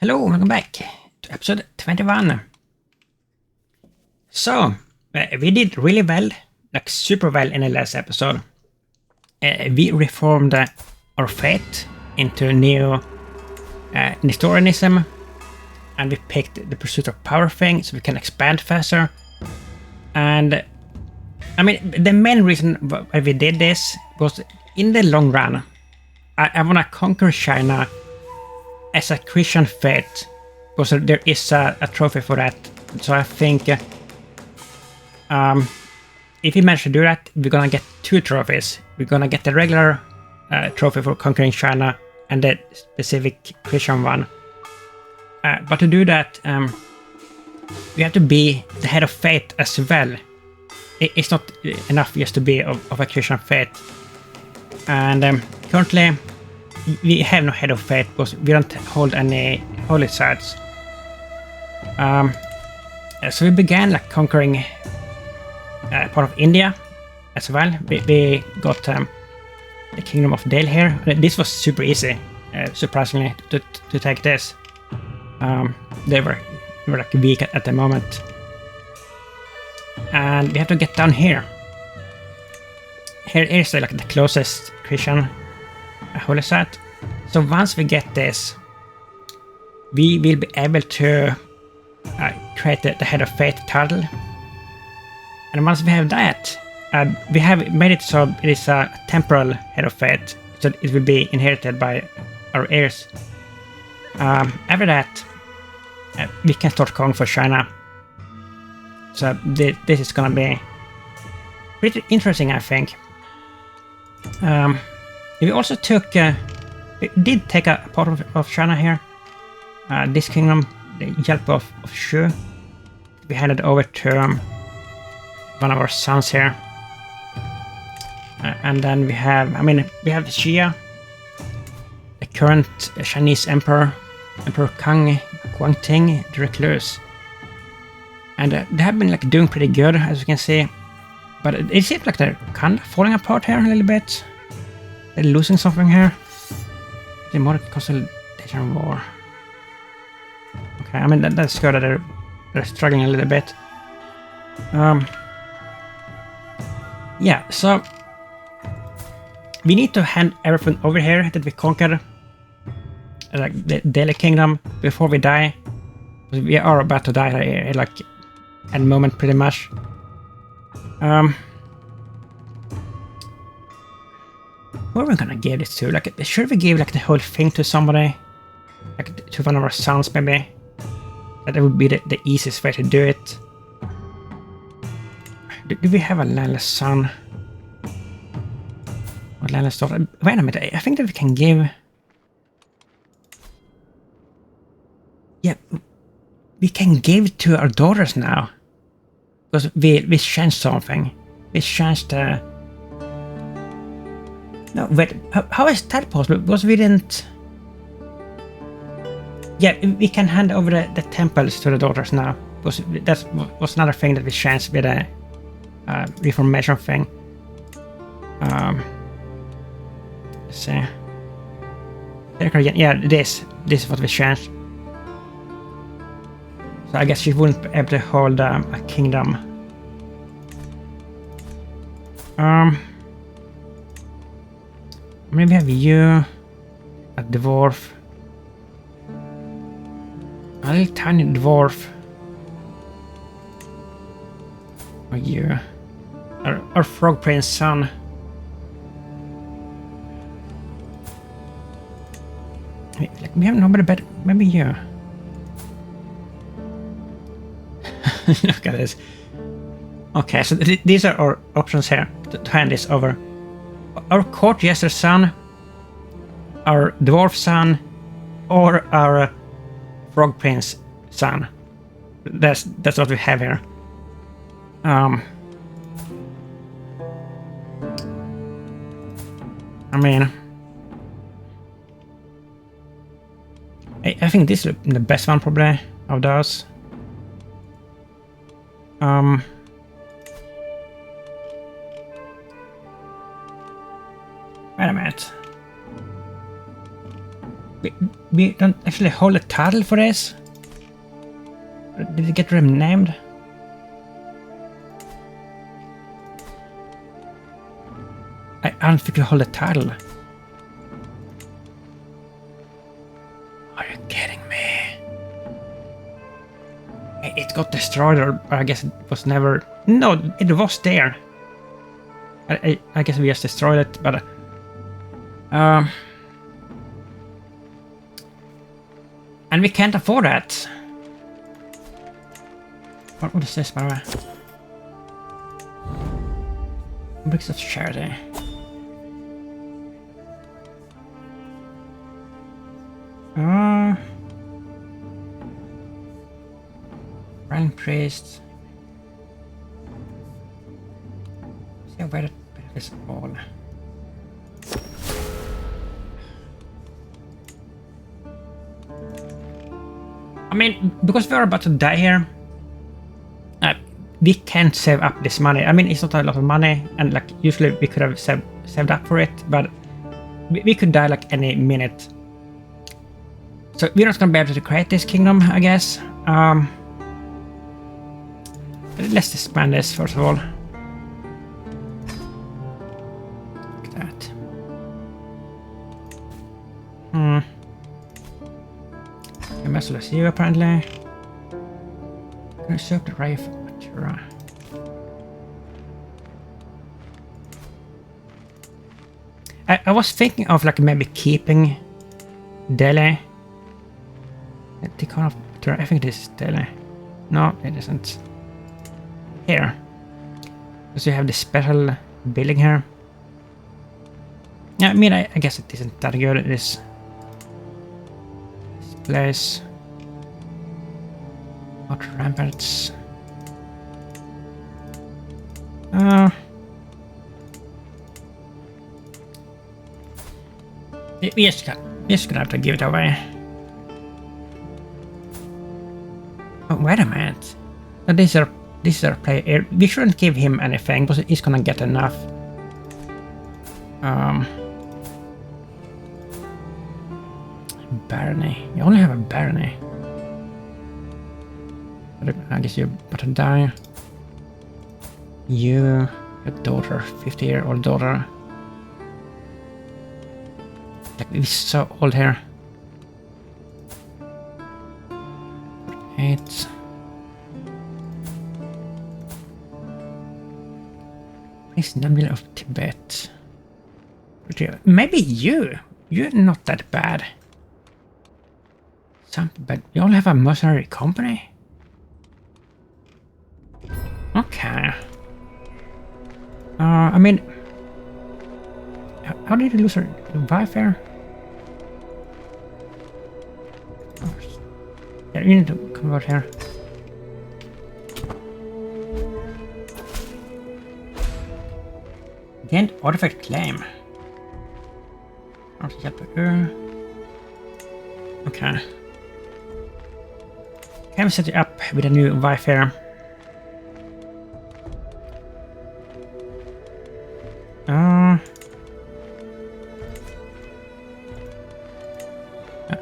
Hello, welcome back to episode 21. So, we did really well, like super well in the last episode. We reformed our faith into new Nestorianism, and we picked the pursuit of power thing so we can expand faster. And I mean, the main reason why we did this was in the long run, I want to conquer China as a Christian faith, because there is a trophy for that. So I think if we manage to do that, we're gonna get two trophies. We're gonna get the regular trophy for conquering China and the specific Christian one. But to do that, we have to be the head of faith as well. It's not enough just to be of a Christian faith. And currently, we have no head of faith because we don't hold any holy sites. So we began like conquering part of India as well. We got the Kingdom of Dale here. This was super easy, surprisingly, to take this. They were like weak at the moment. And we have to get down here. Here is like the closest Christian holy site. So once we get this, we will be able to create the head of faith title. And once we have that, we have made it so it is a temporal head of faith, so it will be inherited by our heirs. After that, we can start calling for China. So this is gonna be pretty interesting, I think. We also took, we did take a part of China here. This kingdom, the help of Shu. We handed over to one of our sons here. And then we have, we have Xia, the current Chinese emperor, Emperor Kang Guangting the Recluse. And they have been like doing pretty good, as you can see. But it seems like they're kind of falling apart here a little bit. They're losing something here. The more consolidation war. Okay, that's good that they're struggling a little bit. Yeah, so we need to hand everything over here that we conquered, like the Delhi Kingdom, before we die. We are about to die here, like at the moment, pretty much. Who are we gonna give this to? Like, should we give like the whole thing to somebody? Like to one of our sons, maybe? That would be the easiest way to do it. Do we have a landless son? Or landless daughter? Wait a minute, I think that we can give... Yeah, we can give to our daughters now. Because we changed something. We changed the... No, wait, how is that possible? Because we didn't... Yeah, we can hand over the temples to the daughters now. Because that was another thing that we changed with the reformation thing. Let's see. Yeah, this is what we changed. So I guess she wouldn't be able to hold a kingdom. Maybe have you, a dwarf, a little tiny dwarf, or you, our frog prince son. Like we have nobody better. Maybe you. Look at this. Okay, so these are our options here to hand this over. Our court jester son, our dwarf son, or our frog prince son. That's what we have here. I think this is the best one probably of those. Wait a minute. we don't actually hold a title for this. Did it get renamed? I don't think we hold a title. Are you kidding me? It got destroyed, or I guess it was never... No, it was there. I guess we just destroyed it, but... and we can't afford that. What is this, by the way? Bricks of charity. Run priest. See where it is all. I mean, because we're about to die here, we can't save up this money. I mean, it's not a lot of money, and like usually we could have saved up for it, but we could die like any minute. So we're not gonna be able to create this kingdom, I guess. Let's expand this first of all. Like that. I'm as well as you apparently. Can I serve the rifle? I was thinking of like maybe keeping Delhi. I think this is Delhi. No, it isn't. Here. Because you have this special building here. Yeah, I mean, I guess it isn't that good. This place. What ramparts? We just gonna have to give it away. Oh, wait a minute. This is our player. We shouldn't give him anything because he's gonna get enough. Barony. You only have a barony. I guess you're about to die. Your daughter, 50-year-old daughter. Like, we're so old here. 8. Prince Xennial of Tibet. Maybe you're not that bad. But you only have a mercenary company? Okay. I mean... How did you lose her wife here? Oh, yeah, you need to come out here. Gained artifact claim. Okay. Can we set you up with a new wife here?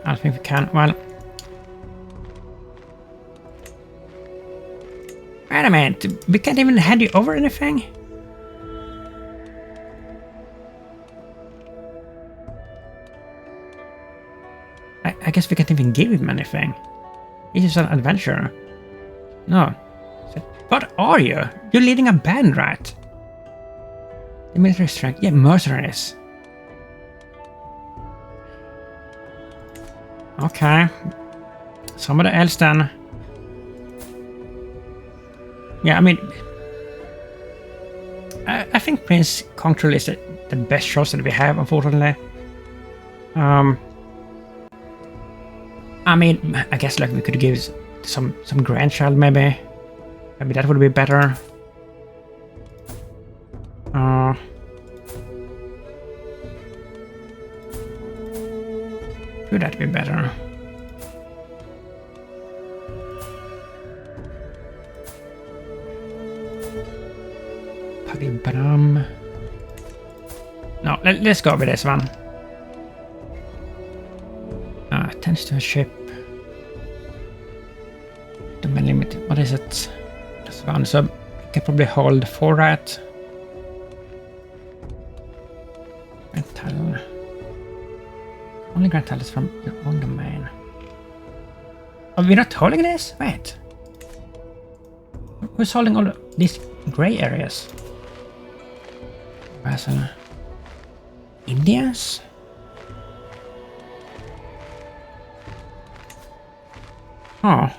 I think we can. Well, wait a minute. We can't even hand you over anything. I guess we can't even give him anything. He's just an adventurer. No. What are you? You're leading a band, right? The military strength. Yeah, mercenaries. Okay. Somebody else then. Yeah, I mean... I think Prince Control is the best choice that we have, unfortunately. I mean, I guess like we could give some grandchild maybe. Maybe that would be better. Could that be better? Pagibram. No, let's go with this one. Points to a ship. The main limit. What is it? Just one. So we can probably hold 4 right. Metal. Only grant titles from your own domain. Oh, we're not holding this? Wait. Who's holding all these gray areas? Vassal. Indians? Oh.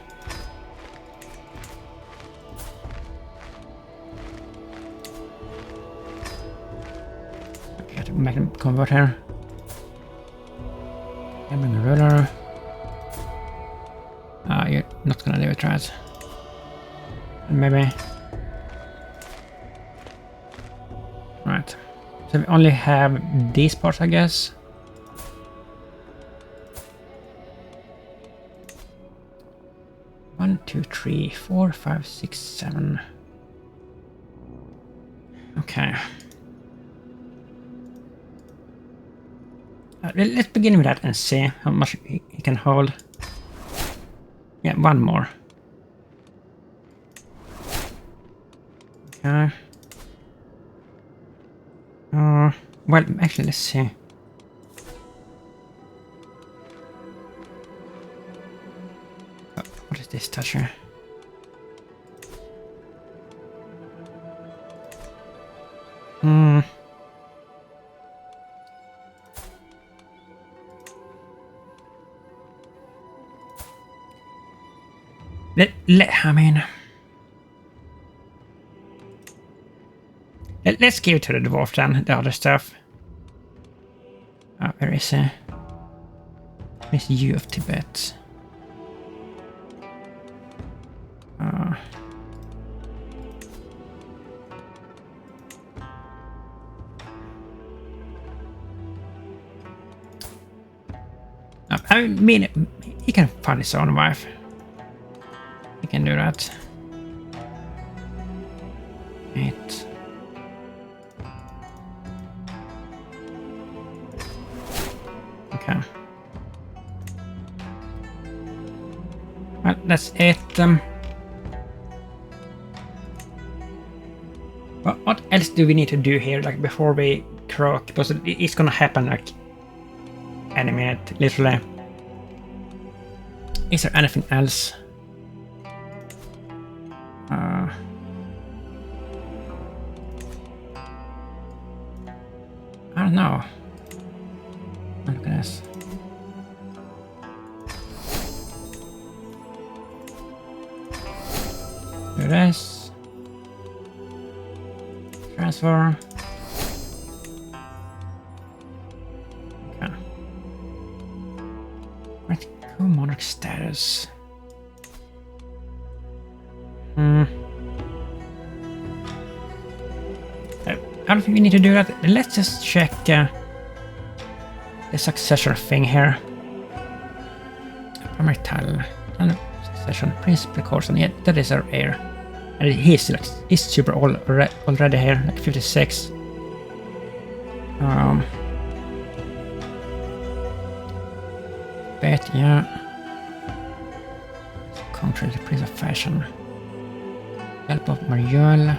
Okay, to make them convert here. I'm a ruler. Ah, you're not gonna do it, right? Maybe. Right. So we only have these parts, I guess. One, two, three, 4, 5, 6, 7. Okay. Let's begin with that and see how much he can hold. Yeah, one more. Okay. Well, actually, let's see. What is this toucher? I mean, let's give it to the dwarf then, the other stuff. Where is he? Where's you of Tibet? I mean, he can find his own wife. He can do that. 8. Okay. Well, that's it. What else do we need to do here, like before we croak? Because it's gonna happen like any minute, literally. Is there anything else? I don't know. Look at this. Do this. Transfer. Okay. Right, co-monarch status. I don't think we need to do that. Let's just check the successor thing here. Primary title. Succession. Principal Corson. Yeah, that is our heir. And he's super old already here, like 56. Bet, yeah. Country, the Prince of Fashion. Help of Mariole.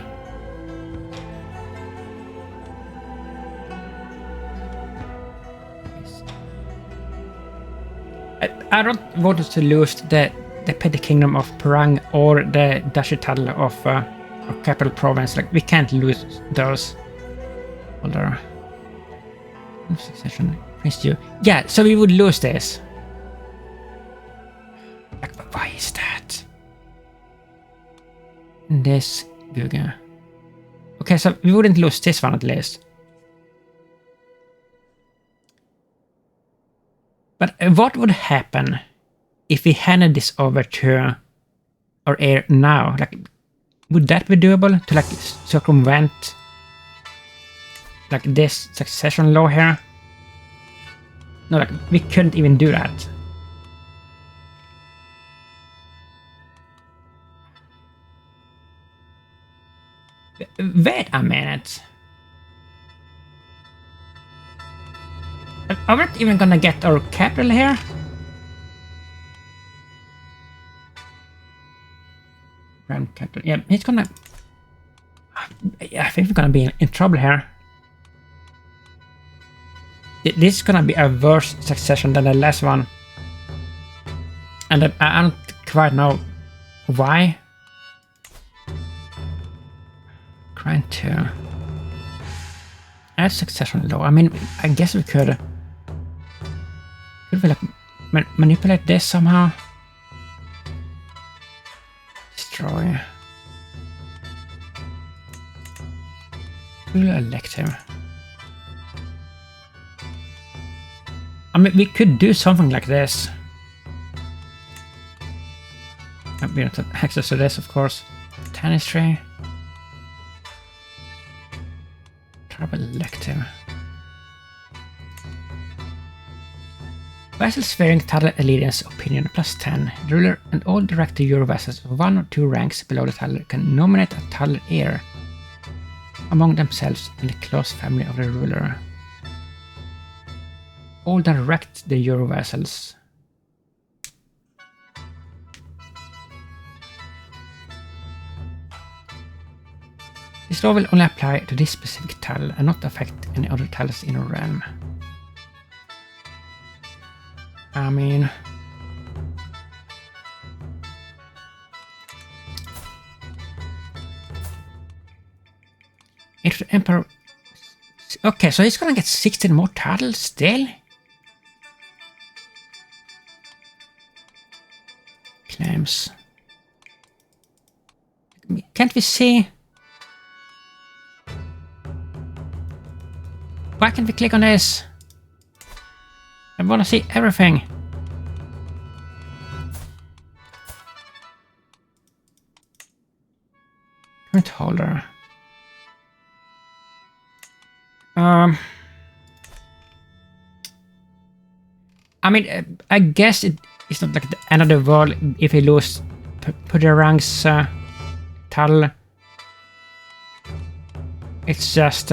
I don't want us to lose the petty kingdom of Perang or the duchy title of capital province. Like, we can't lose those. Older succession, Prince Yu. Yeah, so we would lose this. Like, why is that? This Google. Okay, so we wouldn't lose this one at least. But what would happen if we handed this over to our heir now? Like, would that be doable to like circumvent like this succession law here? No, like we couldn't even do that. Wait a minute. Are we not even gonna get our capital here? Grand Captain. Yeah, he's gonna... I think we're gonna be in trouble here. This is gonna be a worse succession than the last one. And I don't quite know why. Grind 2. Add succession low. I mean, I guess we could... Could we like manipulate this somehow? Destroy. We'll elect him. I mean, we could do something like this. We don't have access to this, of course. Tennis tree. Tribal elective. Vassals varying title allegiance opinion +10. The ruler and all direct Euro vassals of 1 or 2 ranks below the title can nominate a title heir among themselves and the close family of the ruler. All direct the Euro vassals. This law will only apply to this specific title and not affect any other titles in a realm. I mean... If the Emperor... Okay, so he's gonna get 16 more titles still? Claims. Can't we see... Why can't we click on this? I want to see everything. Current holder. I mean, I guess it's not like the end of the world if we lose Pugyel's title. It's just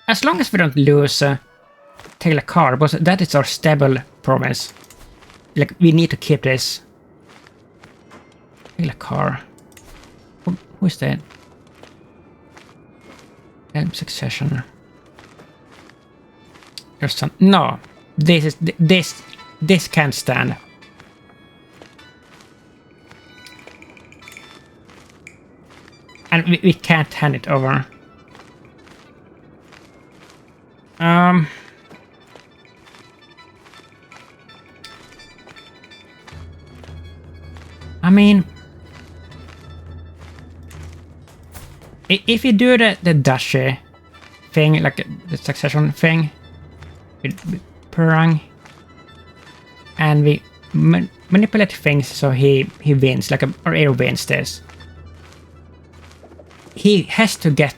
as long as we don't lose Car, because that is our stable province. Like, we need to keep this. Car. Who is that? Succession. Your son. No, this can't stand. And we can't hand it over. I mean, if you do the duchy thing, like the succession thing, with Perang, and we manipulate things so he wins, like or heir wins this, he has to get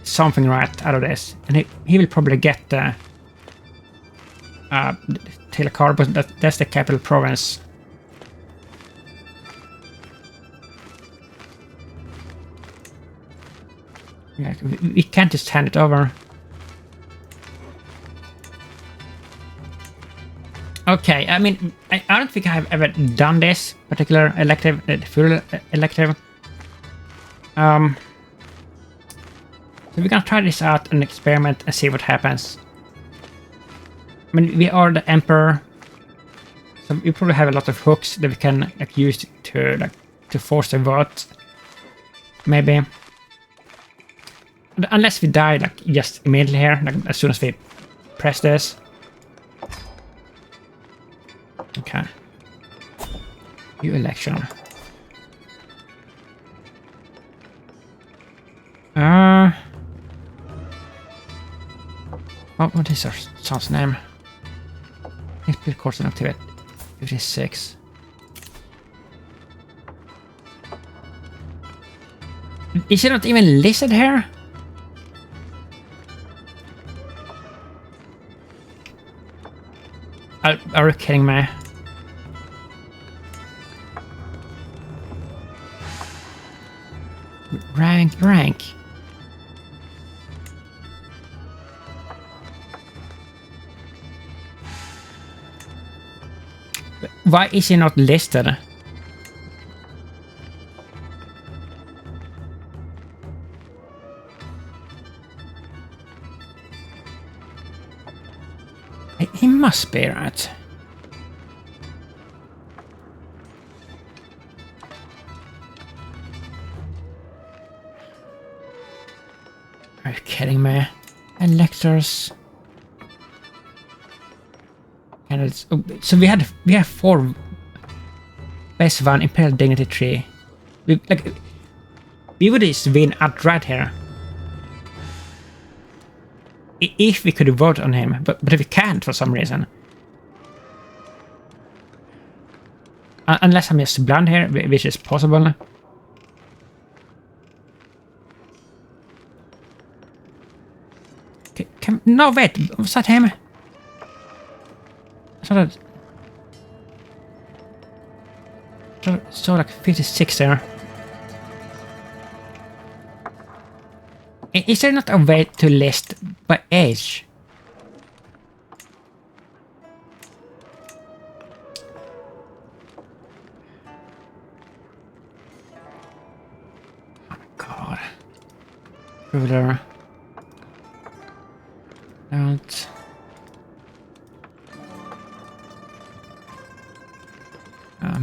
something right out of this, and he will probably get the Car, but that's the capital province. Yeah, we can't just hand it over. Okay, I mean, I don't think I have ever done this particular elective, the full elective. So we're gonna try this out and experiment and see what happens. I mean, we are the Emperor, so we probably have a lot of hooks that we can use to force the vote. Maybe. Unless we die just immediately here, as soon as we press this. Okay. New election. What is our son's name? It's course in Tibet. 56. Is it not even listed here? Are you kidding me? Rank. Why is he not listed? must be right. Are you kidding me? Electors. And it's, so we have 4 base 1 Imperial Dignity 3. We would just win outright here. If we could vote on him, but we can't for some reason. Unless I'm just blind here, which is possible. No, wait, was that him? I thought that... So like 56 there. Is there not a way to list by age? Oh my god. Ruler. Out.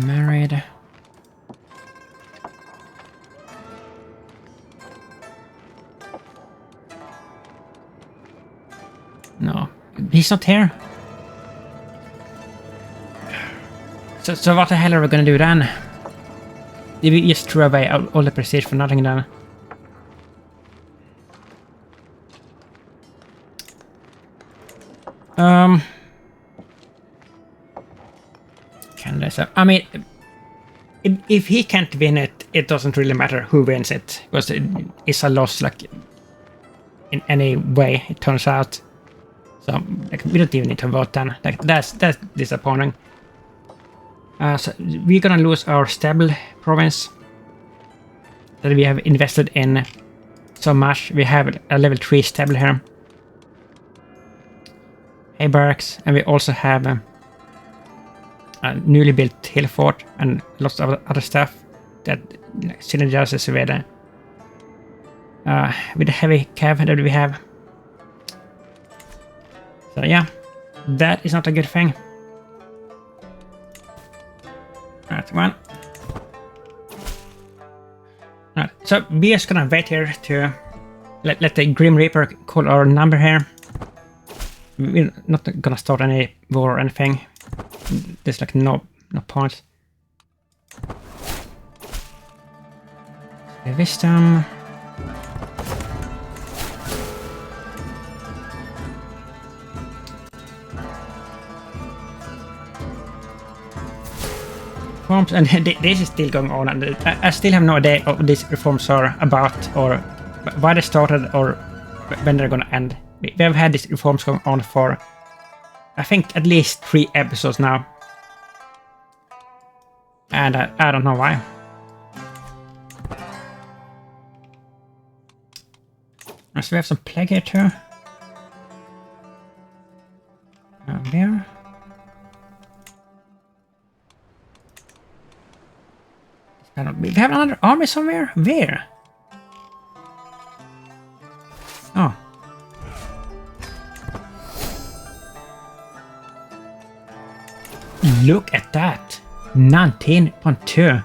Married. No, he's not here. So what the hell are we gonna do then? Did we just throw away all the prestige for nothing then? Canada. I mean, if he can't win it, it doesn't really matter who wins it, because it's a loss, like in any way it turns out. So like, we don't even need to vote then. Like that's disappointing. So we're gonna lose our stable province that we have invested in so much. We have a level 3 stable here. A barracks, and we also have a newly built hill fort and lots of other stuff that synergizes with the heavy cav that we have. So yeah, that is not a good thing. Alright, one. Alright, so we're just gonna wait here to let the Grim Reaper call our number here. We're not gonna start any war or anything. There's like no point. Wisdom. Reforms, and this is still going on, and I still have no idea what these reforms are about, or why they started, or when they're gonna end. We have had these reforms going on for, I think, at least 3 episodes now. And I don't know why. So we have some plague here too. There. We have another army somewhere? Where? Oh. Look at that. 19.2.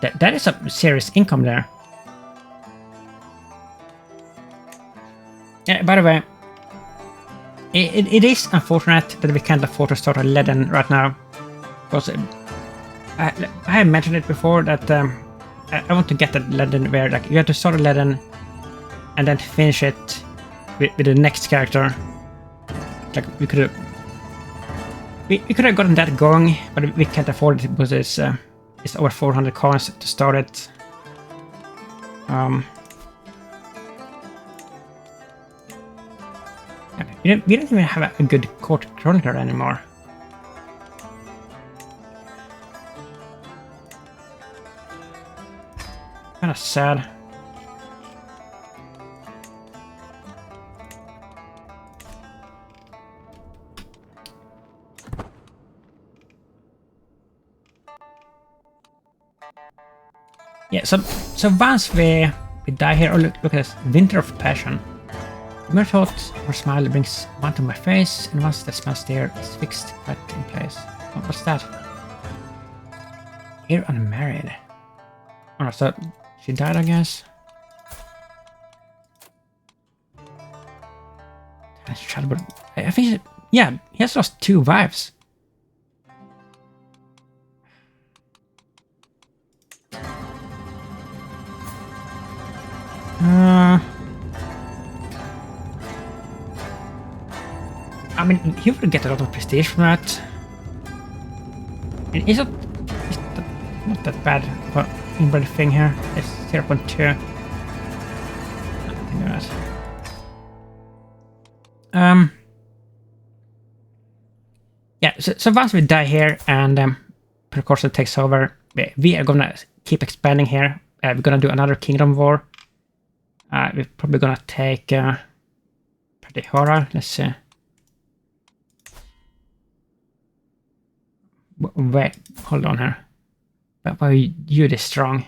That is a serious income there. Yeah, by the way, it is unfortunate that we can't afford to start a Leaden right now. Because I have mentioned it before that I want to get that Leaden where like you have to start a Leaden and then finish it with the next character. Like we could have gotten that going, but we can't afford it because it's over 400 coins to start it. We don't even have a good court chronicler anymore. Kind of sad. Yeah, so once we die here, oh look at this, Winter of Passion. My thought or smile brings one to my face, and once the smile stare is fixed right in place. Oh, what's that? Here unmarried. Oh, so she died, I guess. I think, yeah, he has lost 2 wives. I mean, he would get a lot of prestige from that. And it's not that bad for inbred thing here. It's 0.2. Yeah, so once we die here and Precursor takes over, we are gonna keep expanding here. We're gonna do another kingdom war. We're probably gonna take Hora. Let's see. Wait, hold on here. But why are you this strong?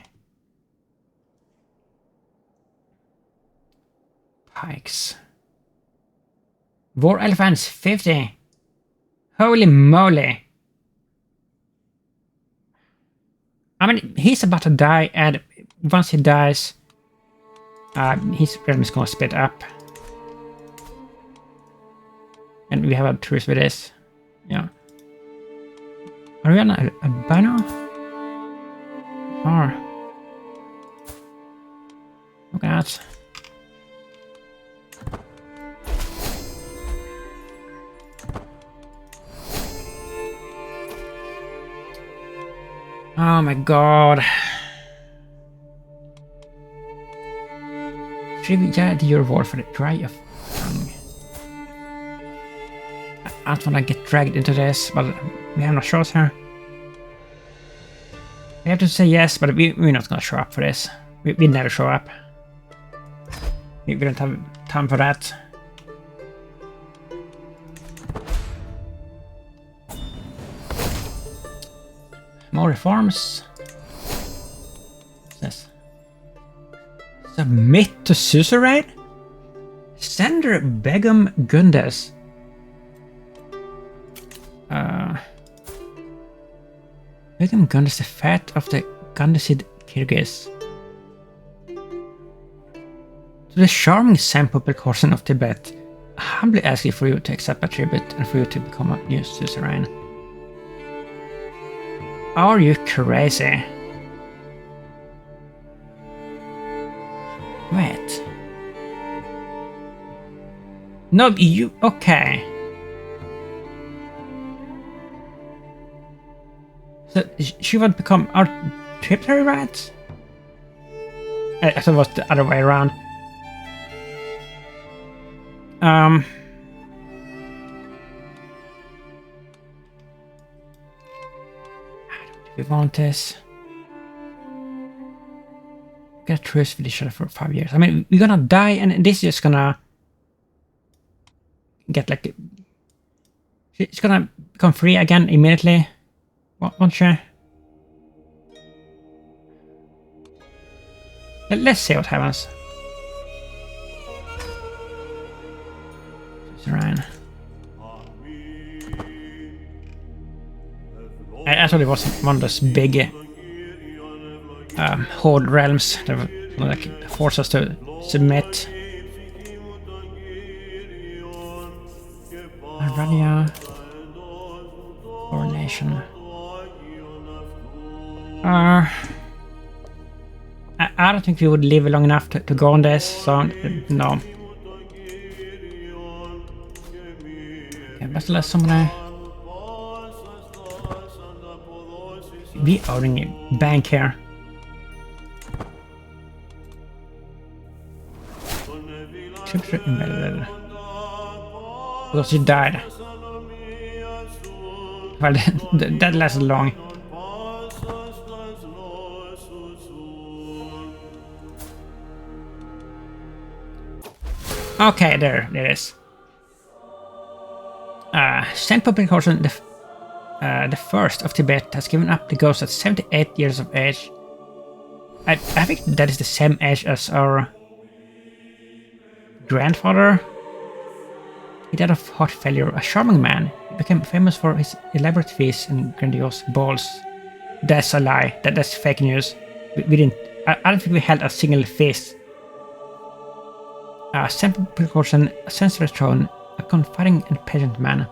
Pikes. War Elephants 50. Holy moly. I mean, he's about to die, and once he dies, his realm is gonna split up. And we have a truce with this. Yeah. Are we on albino? Or look at that. Oh my god. Trivia to your war for the dry of tongue. I don't wanna get dragged into this, but we have no choice here. We have to say yes, but we're not gonna show up for this. We never show up. We don't have time for that. More reforms. What's this? Submit to suzerain? Sender Begum Gundes. Begum Gundes, the fat of the Gundesid Kyrgyz. To the charming Tsenpo Precursor of Tibet, I humbly ask you for you to accept a tribute and for you to become a new suzerain. Are you crazy? Wait. No, you... Okay. So she would become our tributary, right? I thought it was the other way around. We want this. Get truce with each other for 5 years. I mean, we're gonna die, and this is just gonna get like it's gonna become free again immediately. Won't she? Let's see what happens. Ryan. I thought it was one of those big horde realms that would like force us to submit. Arabia or nation. I don't think we would live long enough to go on this, so no. Okay, let's let somebody. We owning a bank here. Troops are embedded. Because he died. Well, that lasted long. Okay, there it is. Tsenpo Precursor, the first of Tibet, has given up the ghost at 78 years of age. I think that is the same age as our grandfather. He died of heart failure, a charming man. He became famous for his elaborate feasts and grandiose balls. That's a lie. That's fake news. We didn't. I don't think we held a single feast. A simple precaution, a sensitive throne, a confiding and patient man.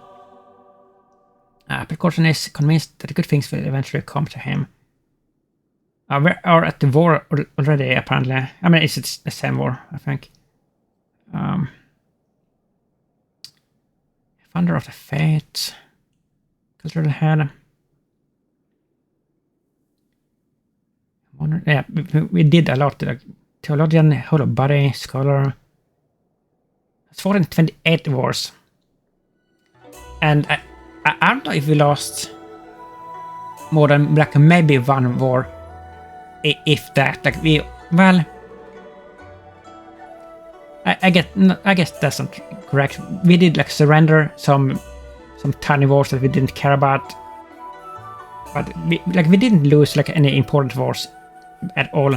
Precaution is convinced that good things will eventually come to him. We are at the war already, apparently. I mean, it's the same war, I think. Founder of the Fate. Cultural head. Yeah, we did a lot. Like theologian, whole of body, scholar. It's fought in 28 wars. And I don't know if we lost more than like maybe one war. If that. Like we, well, I guess that's not correct. We did like surrender some tiny wars that we didn't care about. But we didn't lose like any important wars at all.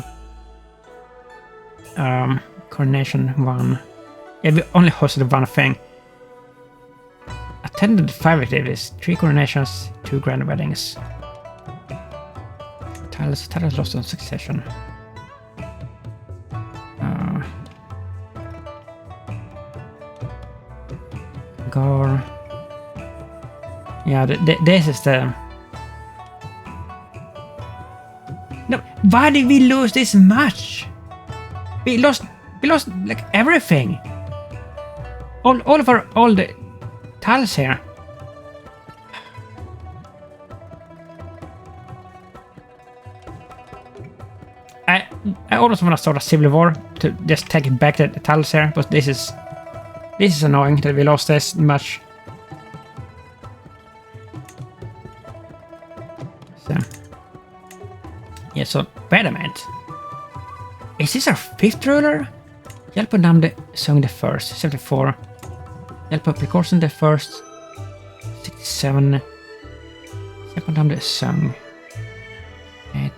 Coronation 1. Yeah, we only hosted one thing. Attended 5 activities, 3 coronations, 2 grand weddings. Titles lost on succession. Gar. Yeah, this is the... No, why did we lose this much? We lost like everything. All the tiles here. I almost want to start a civil war to just take it back the tiles here, but this is annoying that we lost this much. So yeah, so wait a minute. Is this our 5th ruler? Hjälp namn sung the first, 74. Hjälp precaution the first, 67. Hjälp namn sung 8.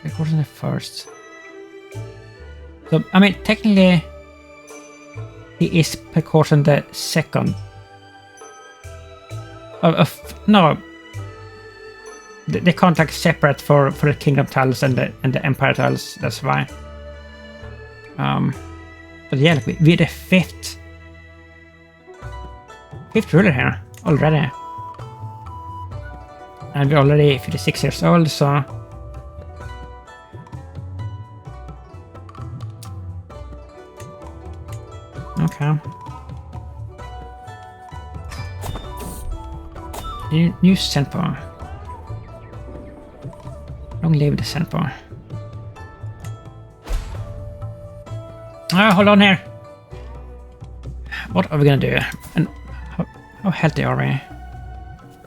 Precaution the first. So I mean technically he is precaution the second. No. They can't like separate for the kingdom tiles and the empire tiles. That's why. But yeah, like we're the 5th ruler here already, and we're already 56 years old. So okay. New Tsenpo. Long live the Tsenpo. Hold on here. What are we gonna do? And how healthy are we?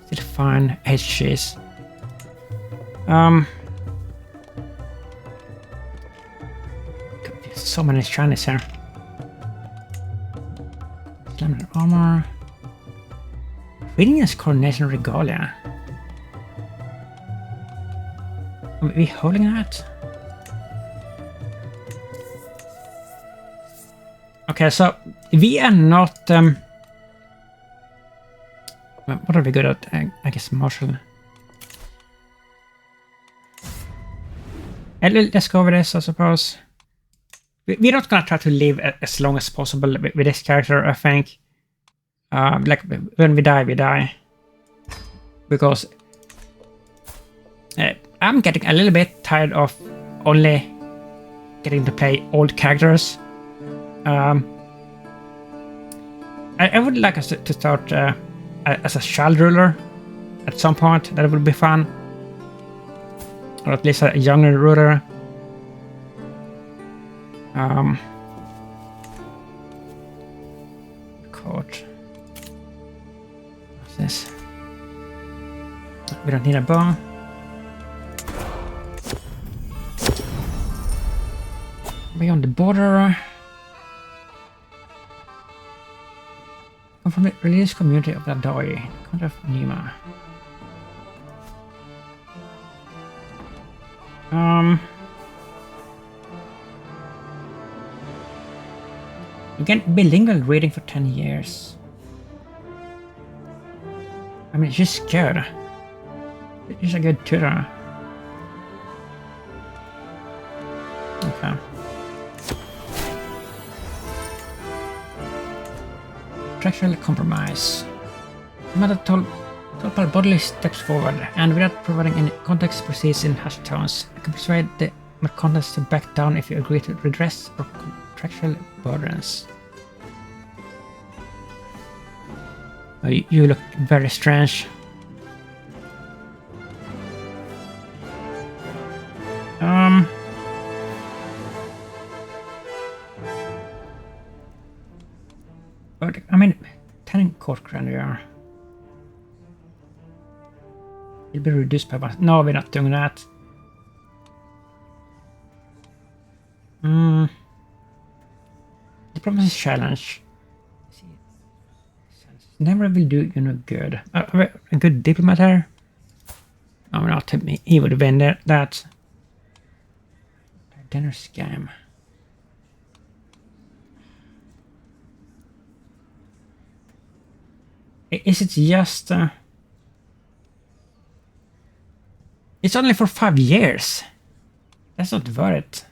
Still fine. HGs. So many shinies here. Slammer armor. Reading is coronation regalia. Are we holding that? Okay, so we are not. What are we good at? I guess martial. Let's go over this, I suppose. We're not gonna try to live as long as possible with this character, I think. Like when we die, we die. Because I'm getting a little bit tired of only getting to play old characters. I would like us to start as a child ruler at some point. That would be fun. Or at least a younger ruler. Court. What's this? We don't need a bow. Beyond the border. Come from the religious community of the Doi, country of Nima. Again, bilingual reading for 10 years. I mean, she's good. She's a good tutor. Okay. Contractual compromise. Mother Tolpal bodily steps forward, and without providing any context, proceeds in hushed tones. I can persuade the Mercontents to back down if you agree to redress or contractual burdens. Oh, you look very strange. But I mean, 10 court grandeur. It'll be reduced by 1. No, we're not doing that. Diplomacy challenge. Never will do you no good. A good diplomat here? No, not me. He would have been there. That. Dinner scam. Is it just... It's only for 5 years. That's not worth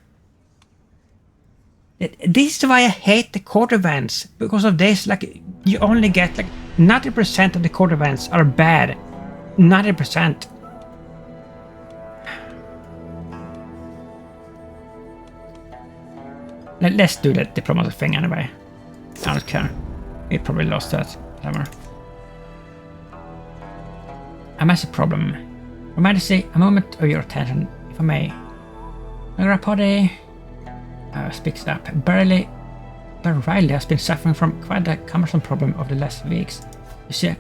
it. This is why I hate the court events. Because of this, like, you only get, like, 90% of the court events are bad. 90%. Let's do the diplomacy thing anyway. I don't care. We probably lost that. Whatever. A massive problem. Your Majesty, a moment of your attention, if I may. Nagrapodi speaks up. Barely has been suffering from quite a cumbersome problem over the last weeks. You see, a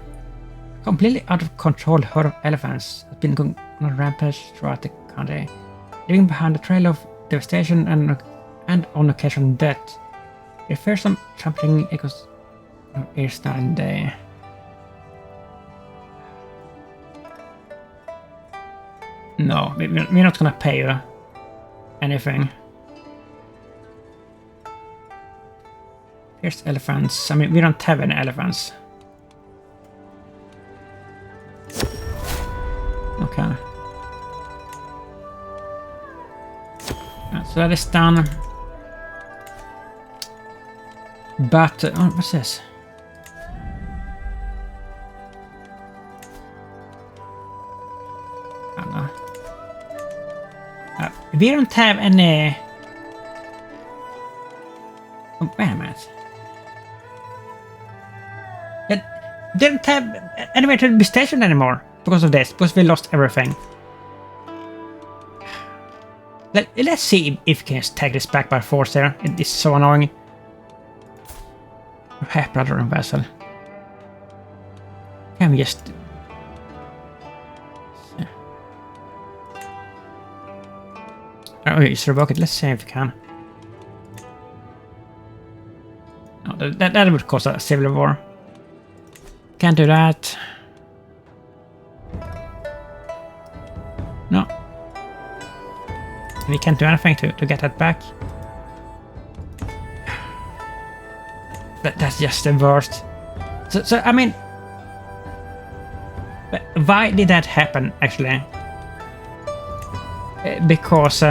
completely out of control herd of elephants has been going on a rampage throughout the country, leaving behind a trail of devastation and on occasion death. It fears some trampling echoes of ears night and day. No, we're not gonna pay you anything. Here's elephants. I mean, we don't have any elephants. Okay. So that is done. But, oh, what's this? I don't know. We don't have any... Oh, wait a minute. They don't have anywhere to be stationed anymore because of this, because we lost everything. Let's see if we can just take this back by force there. It is so annoying. Half brother and vessel. Can we just... Oh, just revoke it. Let's see if we can. No, that would cause a civil war. Can't do that. No. We can't do anything to get that back. That's just the worst. So I mean... Why did that happen, actually? Because...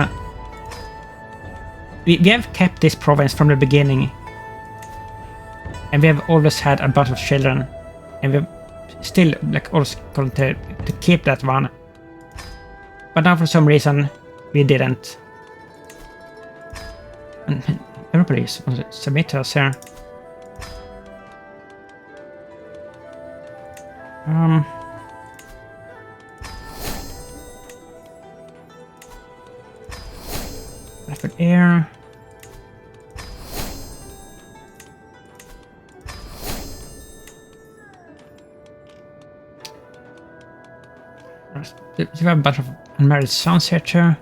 we have kept this province from the beginning. And we have always had a bunch of children. And we've still, like, always going to keep that one. But now for some reason, we didn't. And everybody wants to submit to us here. Rapid air. We have a bunch of unmarried sons here too.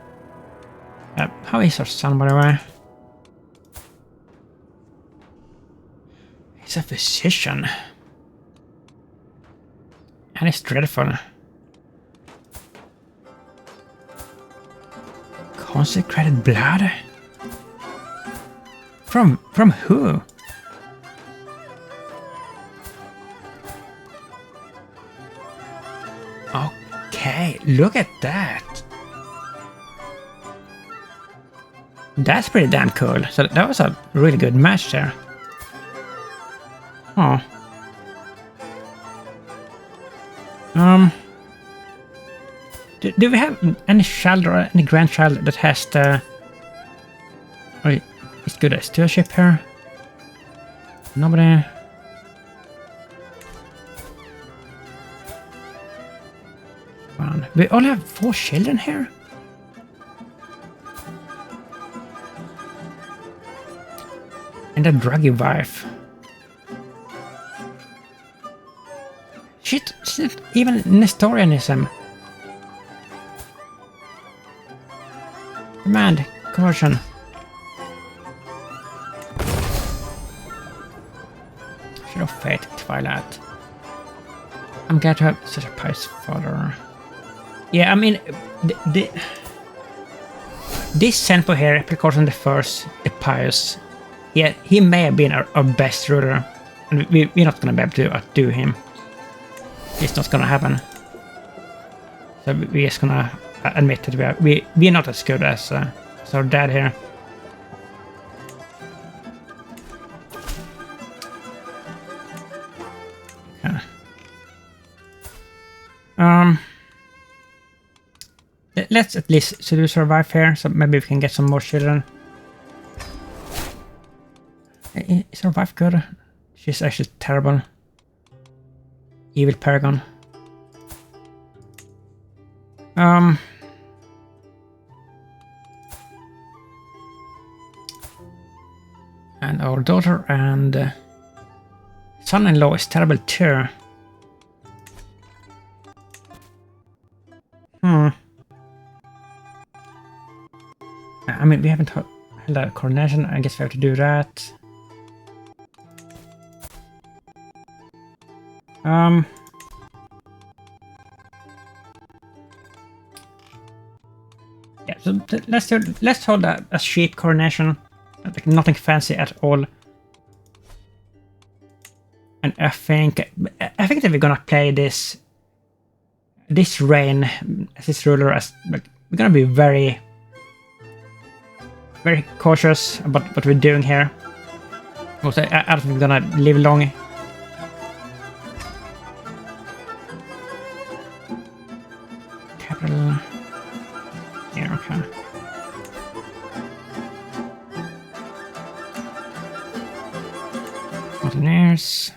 How is our son, by the way? He's a physician. And it's dreadful. Consecrated blood? From who? Okay, look at that. That's pretty damn cool. So that was a really good match there. Oh. Do we have any child or any grandchild that has the... Or is good as stewardship here? Nobody... One. We only have 4 children here? And a druggy wife. Shit, even Nestorianism. Mad caution. Shadow of Fate, Twilight. I'm glad to have such a pious father. Yeah, I mean, this Tsenpo here, Precaution the First, the Pious. Yeah, he may have been our best ruler, and we're not gonna be able to outdo him. It's not gonna happen. So we're just gonna admit that we're not as good as our dad here. Okay. Let's at least survive here, so maybe we can get some more children. Is her wife good? She's actually terrible. Evil Paragon. And our daughter and son-in-law is terrible too. I mean, we haven't held a coronation. I guess we have to do that. Yeah, so let's hold a sheep coronation. Like nothing fancy at all. And I think that we're gonna play this reign as his ruler as like we're gonna be very cautious about what we're doing here. Also, I don't think we're gonna live long. Capital. Yeah, okay. Mountaineers.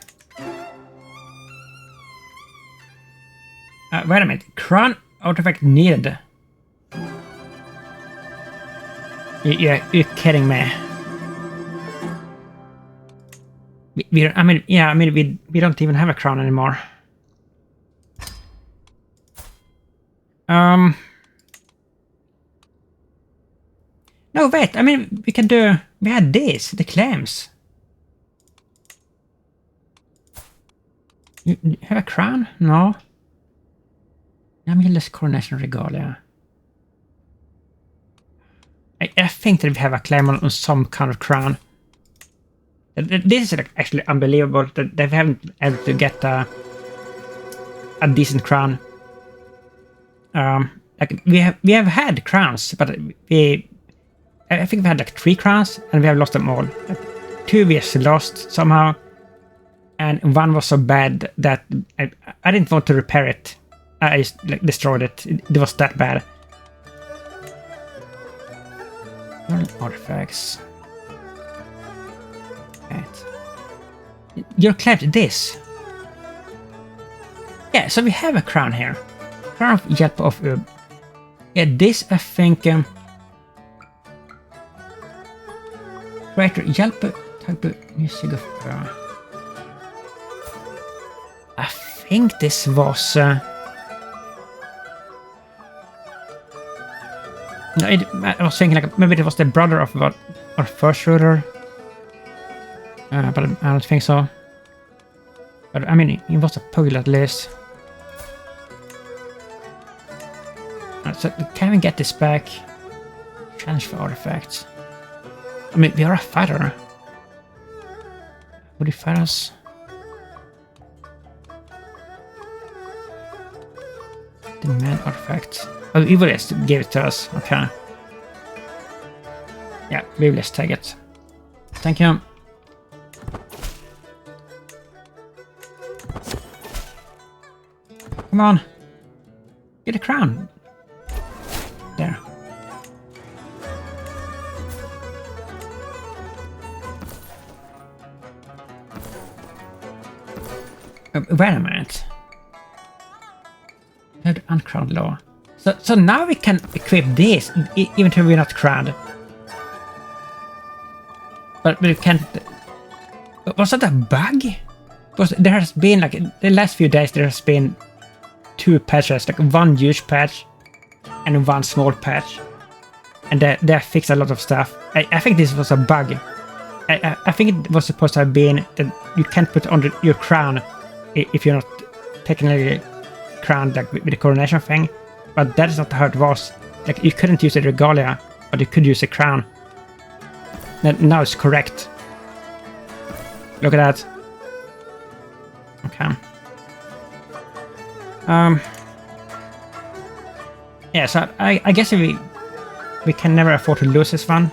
Wait a minute. Crown artifact needed. You're kidding me. We don't even have a crown anymore. No, wait. I mean, we can do. We had this. The claims. You have a crown? No. Namilus Coronation Regalia. I think that we have a claim on some kind of crown. This is actually unbelievable that they haven't been able to get a decent crown. Like we have had crowns, but I think we had like 3 crowns and we have lost them all. Like 2 we just lost somehow, and 1 was so bad that I didn't want to repair it. I just like destroyed it. It was that bad. Artifacts. Right. You're claimed this. Yeah, so we have a crown here. Crown of Yelp of Ub. Yeah, this I think. Creator Yelp type music of. I think this was. No, I was thinking like maybe it was the brother of our first ruler, but I don't think so. But I mean, he was a pugyel at least. So can we get this back? Challenge for artifacts. I mean, we are a fighter. Would he fight us? Demand artifact. Oh, we will just give it to us. Okay. Yeah, we will just take it. Thank you. Come on. Get a crown. There. Wait a minute. We have the uncrowned law. So now we can equip this, even though we're not crowned. But we can't... Was that a bug? Because there has been, like, the last few days there has been 2 patches, like one huge patch and one small patch. And they fixed a lot of stuff. I think this was a bug. I think it was supposed to have been that you can't put on your crown if you're not technically crowned, like with the coronation thing. But that is not how it was. Like, you couldn't use the regalia, but you could use a crown. Now it's correct. Look at that. Okay. Yeah, so I guess we can never afford to lose this one.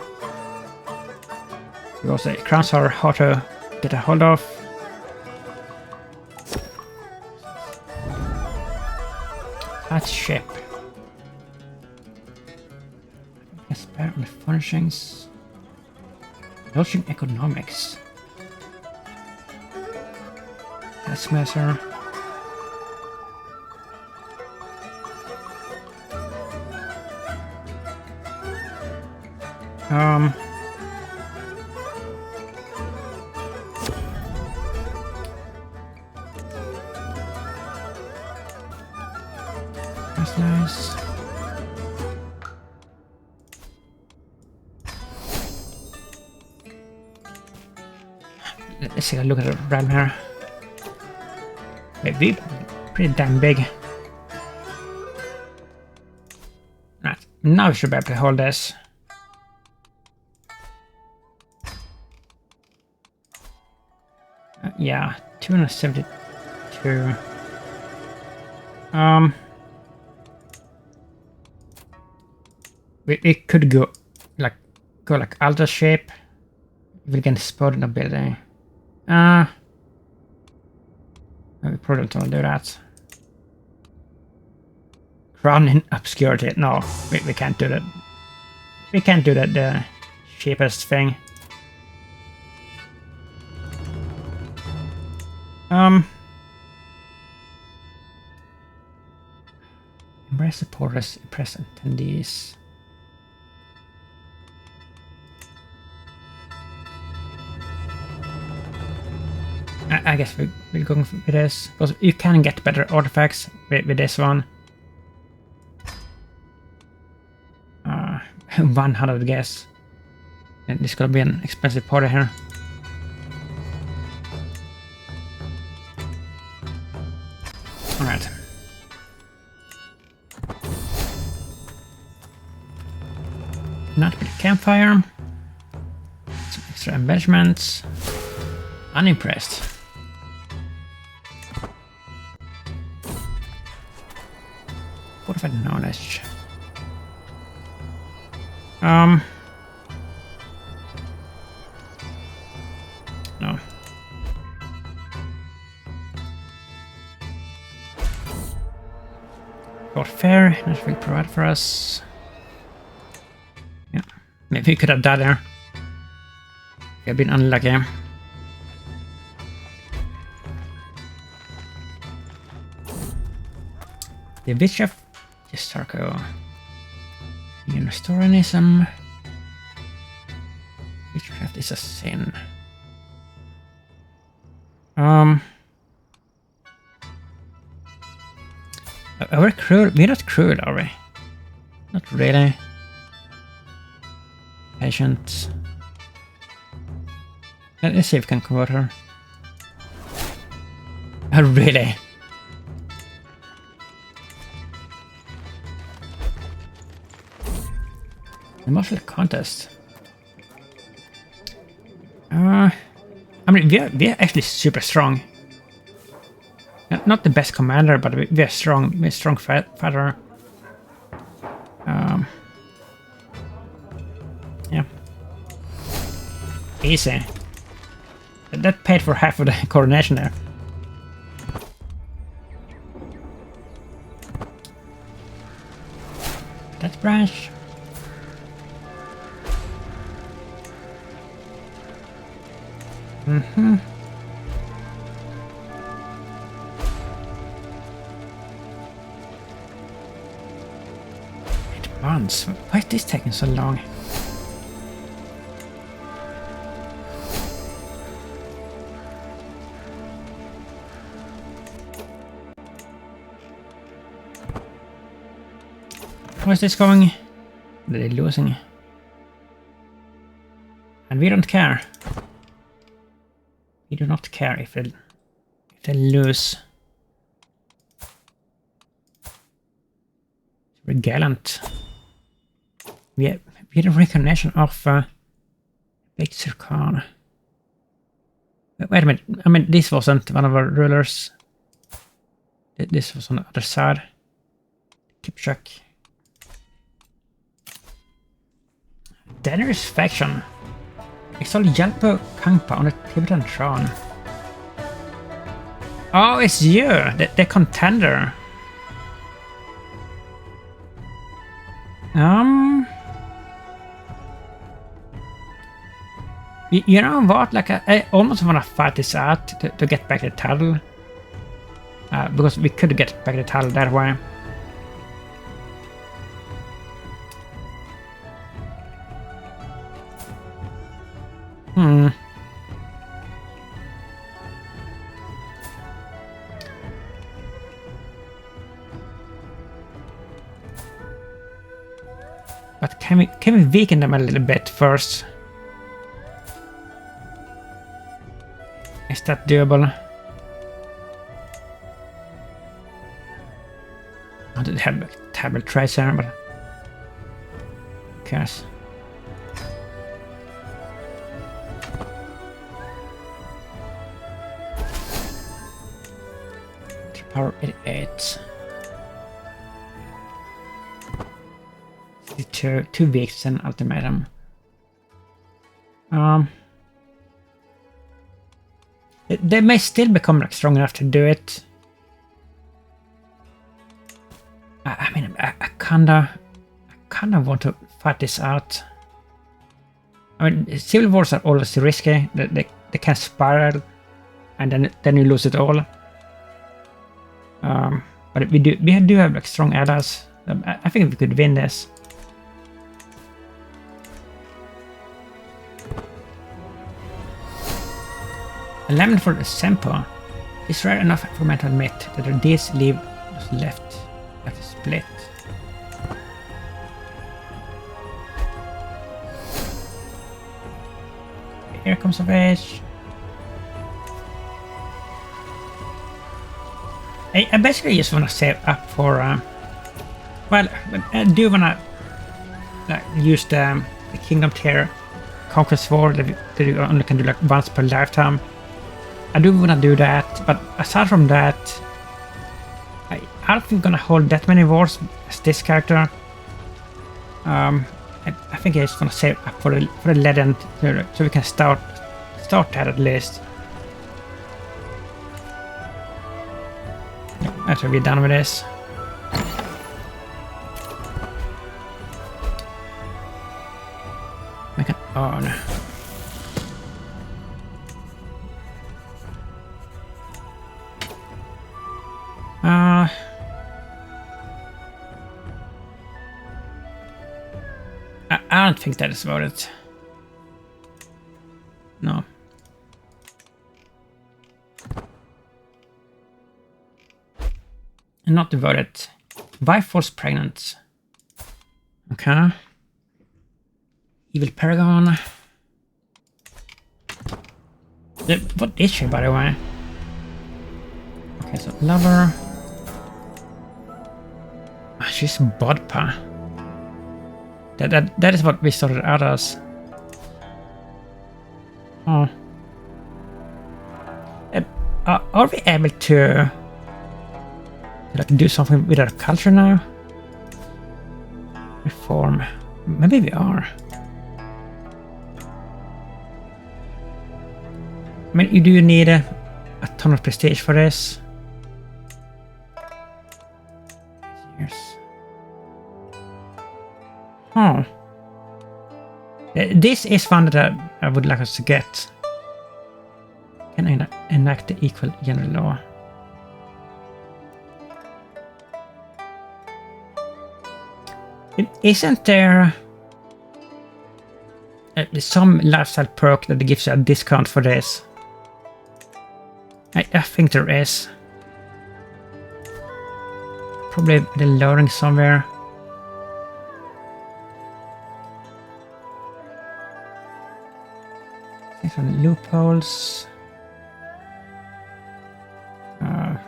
Because the crowns are hard to get a hold of. That ship. Spare on the furnishings. Ocean economics. That's measure. That's nice. Let's take a look at the realm here. Maybe pretty damn big. Right, now we should be able to hold this. Yeah, 272. We could go like altar shape. We can spot an ability. We probably don't want to do that. Crown in obscurity. No, we can't do that. We can't do that, the cheapest thing. Embrace supporters, impress attendees. I guess we're going with this, because you can get better artifacts with this one. 100 guess. And this is gonna be an expensive party here. Alright. Not with the campfire. Some extra embellishments. Unimpressed. Fortified knowledge. No. Got fair, that will provide for us. Yeah, maybe we could have died there. We've been unlucky. The Bishop, Starko, Nestorianism. Witchcraft is a sin. Are we cruel? We're not cruel, are we? Not really. Patient. Let's see if we can convert her. Oh, really? The martial contest. I mean, we are actually super strong. Yeah, not the best commander, but we're strong. We're strong fighter. Yeah. Easy. That paid for half of the coronation there. That branch. Mm-hmm. 8 months. Why is this taking so long? How is this going? They're losing. And we don't care. We do not care if they lose. We're gallant. We had a recognition of Big Khan. Wait a minute. I mean, this wasn't one of our rulers. This was on the other side. Kipchak. Daenerys faction. Exalt Yalpo Kangpa on the Tibetan throne. Oh, it's you! The contender. You know what? Like, I almost want to fight this out to get back the title. Because we could get back the title that way. But can we weaken them a little bit first? Is that doable? I don't have a tablet tracer, but who cares? Power 88. Two weeks and ultimatum. They may still become like strong enough to do it. I mean, I kinda want to fight this out. I mean, civil wars are always risky. They can spiral, and then you lose it all. But we do have like strong allies. I think we could win this. Lemon for the Tsenpo. It's rare enough for me to admit that our deeds leave us left split. Here comes a age. I basically just want to save up for well, I do want to use the Kingdom tier Conquest War that you only can do like once per lifetime. I do want to do that, but aside from that, I don't think I'm gonna hold that many wars as this character. I think I just want to save up for the legend so we can start that at least. After we're done with this. We can earn. I don't think that is about it. No. And not devoted. Wife falls pregnant. Okay. Evil Paragon. What is she, by the way? Okay, so lover. Ah, she's Bodpa. That is what we started out as. Oh. Are we able to like do something with our culture now? Reform. Maybe we are. I mean, you do need a ton of prestige for this. Yes. Oh. This is one that I would like us to get. Can I enact the equal general law? Isn't there some lifestyle perk that gives you a discount for this? I think there is. Probably the loading somewhere. Some loopholes.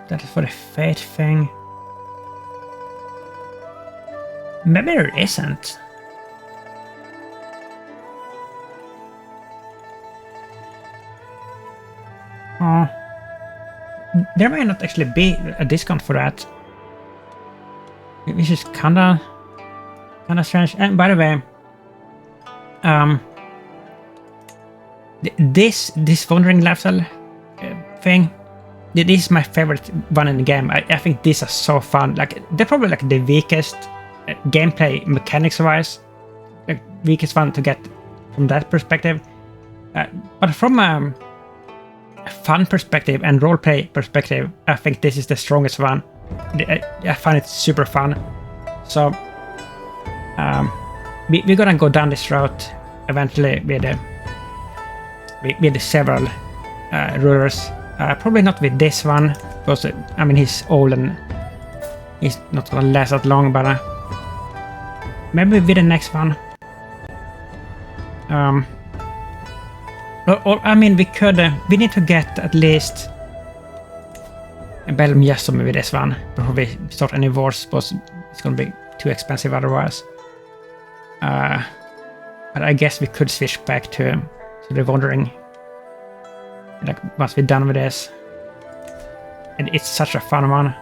That is for the fate thing. Maybe there isn't. Oh. There might not actually be a discount for that. Which is kinda strange. And by the way, this wandering lifestyle thing, this is my favorite one in the game. I think these are so fun. Like they're probably like the weakest gameplay mechanics wise, the weakest one to get from that perspective. But from a fun perspective and roleplay perspective, I think this is the strongest one. I find it super fun. So we're gonna go down this route eventually with the several rulers. Probably not with this one because I mean he's old and he's not gonna last that long, but maybe with the next one. Or I mean we need to get at least a Bellum Yesum with this one before we start any wars, because it's gonna be too expensive otherwise. But I guess we could switch back to the wandering like once we're done with this. And it's such a fun one.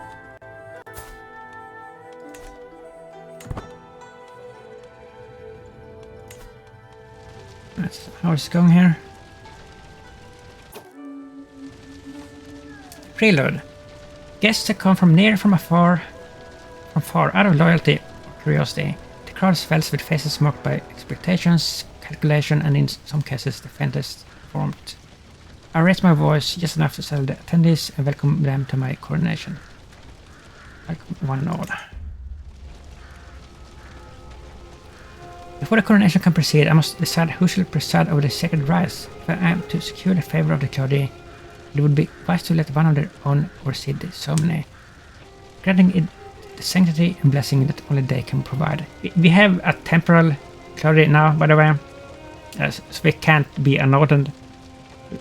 That's how it's going here. Prelude. Guests that come from near, from far, out of loyalty or curiosity. The crowd swells with faces marked by expectations, calculation, and in some cases the faintest warmth. I raise my voice just enough to settle the attendees and welcome them to my coronation. Welcome one and all. Before the coronation can proceed, I must decide who shall preside over the sacred rites. If I am to secure the favor of the clergy, it would be wise to let one of their own oversee the ceremony, granting it the sanctity and blessing that only they can provide. We have a temporal clergy now, by the way, so we can't be annoyed.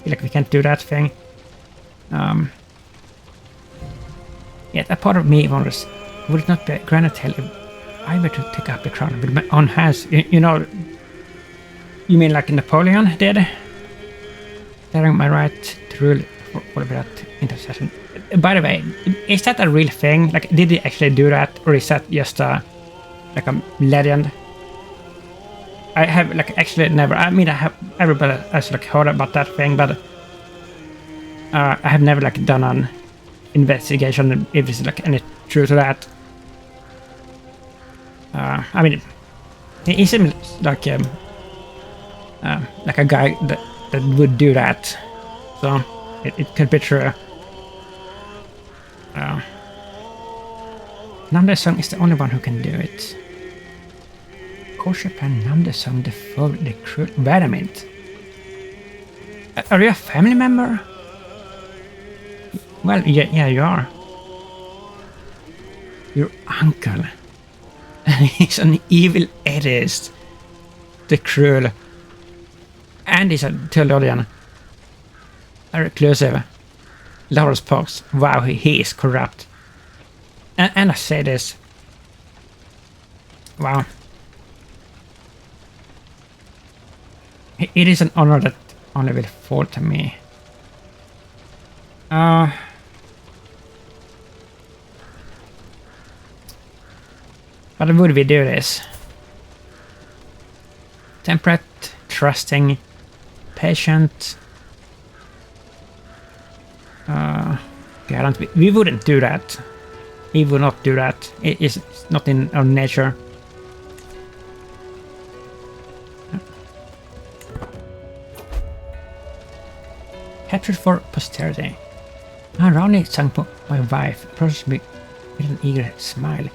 Like we can't do that thing. Yet a part of me wonders, would it not be a grander tale if I were to take up the crown with my own hands? You know, you mean like Napoleon did? Declaring my right to rule without intercession. By the way, is that a real thing? Like, did he actually do that, or is that just like a legend? I have like actually never. I mean, I have everybody has like heard about that thing, but I have never like done an investigation if it's like any truth to that. I mean, he seems like a guy that would do that, so it could be true. Namdesung is the only one who can do it. Korshapan Namdesung the crew. Wait a minute. Are you a family member? Well, yeah, you are. Your uncle. He's an evil atheist. The cruel. And he's a theologian. A reclusive. Lawrence Pox. Wow, he is corrupt. And I say this. Wow. It is an honor that only will fall to me. But would we do this? Temperate, trusting, patient. We wouldn't do that. We would not do that. It's not in our nature. Captured for posterity. Rani Tsenpo, my wife, approaches me with an eager smile.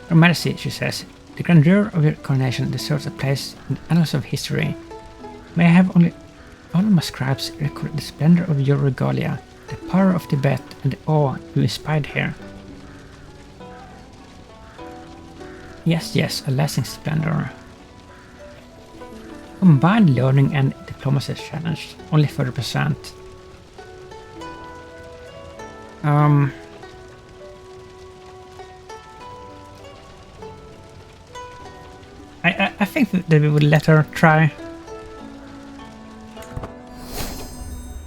Your Majesty, she says, the grandeur of your coronation deserves a place in the annals of history. May I have only all of my scribes record the splendor of your regalia, the power of Tibet, and the awe you inspired here. Yes, a lasting splendor. Combined learning and diplomacy challenged, only 30%. I think that we would let her try.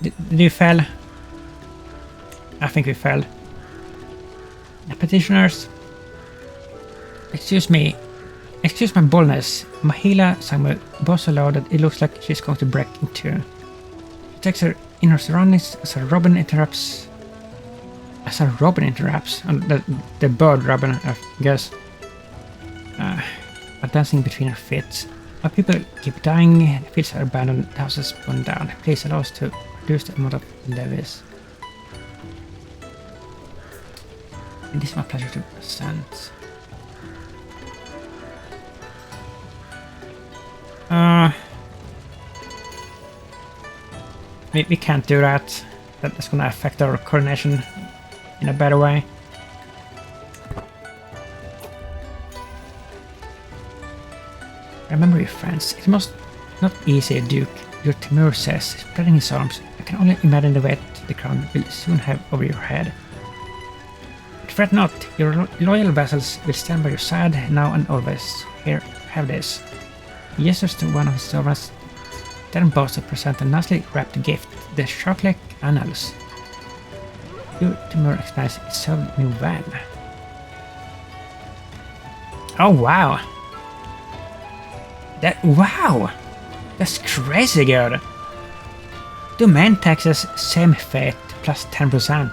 Did you fail? I think we failed. Petitioners. Excuse me. Excuse my boldness. Mahila sang my boss so loud that it looks like she's going to break in two. She takes her in her surroundings as a robin interrupts. The bird robin, I guess. Are dancing between her feet. Our people keep dying, the fields are abandoned, the houses burned down. Please allow us to reduce the amount of levies. It is my pleasure to present. We can't do that. That's gonna affect our coronation in a better way. Remember your friends. It must not easy, Duke. Your Timur says, spreading his arms. I can only imagine the weight the crown will soon have over your head. But fret not. Your loyal vassals will stand by your side now and always. Here, have this. He gestures to one of his servants, then bows to present a nicely wrapped gift, the Sharklek Annals. Your Timur explains it served me well. Oh wow! Wow! That's crazy good! Domain taxes, same fate, plus 10%.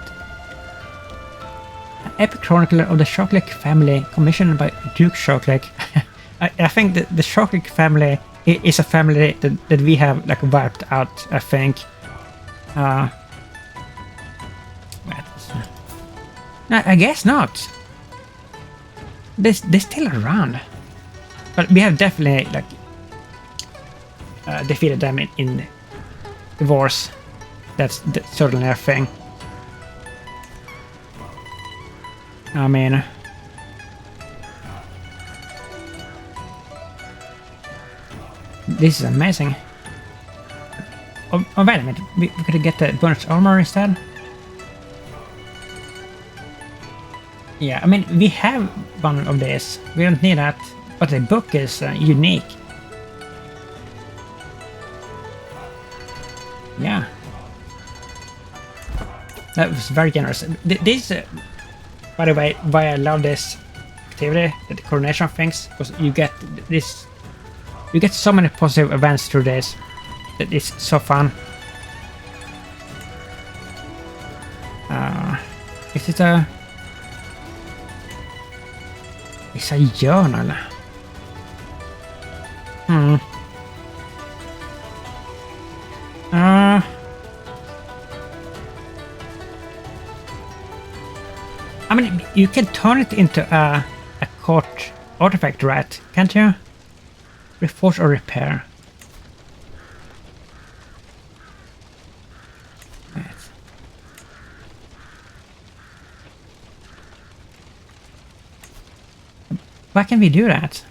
An epic chronicle of the Sharklek family commissioned by Duke Sharklek. I think that the Sharklek family is a family that we have like wiped out, I think. No, I guess not. They're still around. But we have definitely like defeated them in the wars. That's certainly a thing. I mean, this is amazing. Oh wait a minute, we could get the burnished armor instead. Yeah, I mean, we have one of these. We don't need that. But the book is unique. Yeah. That was very generous. This, by the way, why I love this activity, the coronation things, because you get this, you get so many positive events through this. That is so fun. Is it a? It's a journal. I mean, you can turn it into a court artifact, right? Can't you? Reforge or repair. Right. Why can we do that?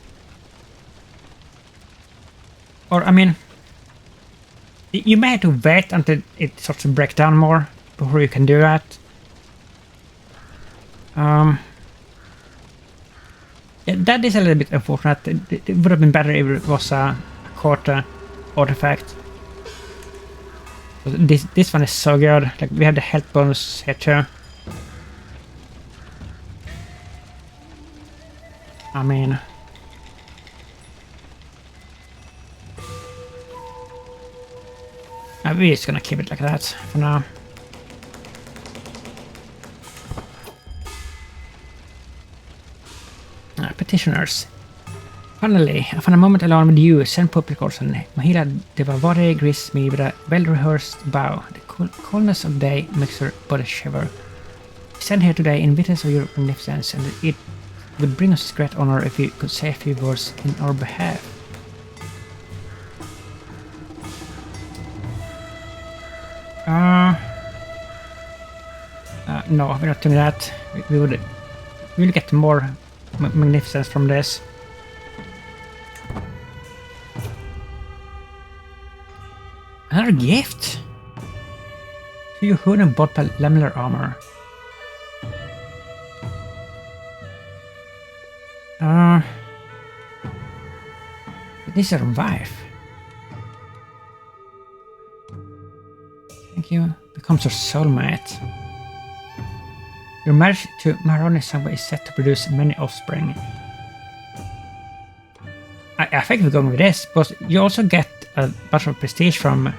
Or, I mean, you may have to wait until it starts to break down more before you can do that. Yeah, that is a little bit unfortunate. It would have been better if it was a court artifact. This one is so good. Like, we have the health bonus here too. I mean... we're just gonna keep it like that for now. Petitioners. Finally, I found a moment alone with you, Tsenpo precaution. Mahila Devavare greets me with a well-rehearsed bow. The coolness of the day makes her body shiver. We stand here today in witness of your magnificence, and it would bring us great honor if you could say a few words in our behalf. No, we're not doing that. We'll get more magnificence from this. Another gift? To you Hun and bought by lamellar armor. This is a wife. Thank you. Becomes your soulmate. Your marriage to Maharani Sangha is set to produce many offspring. I think we're going with this, but you also get a bunch of prestige from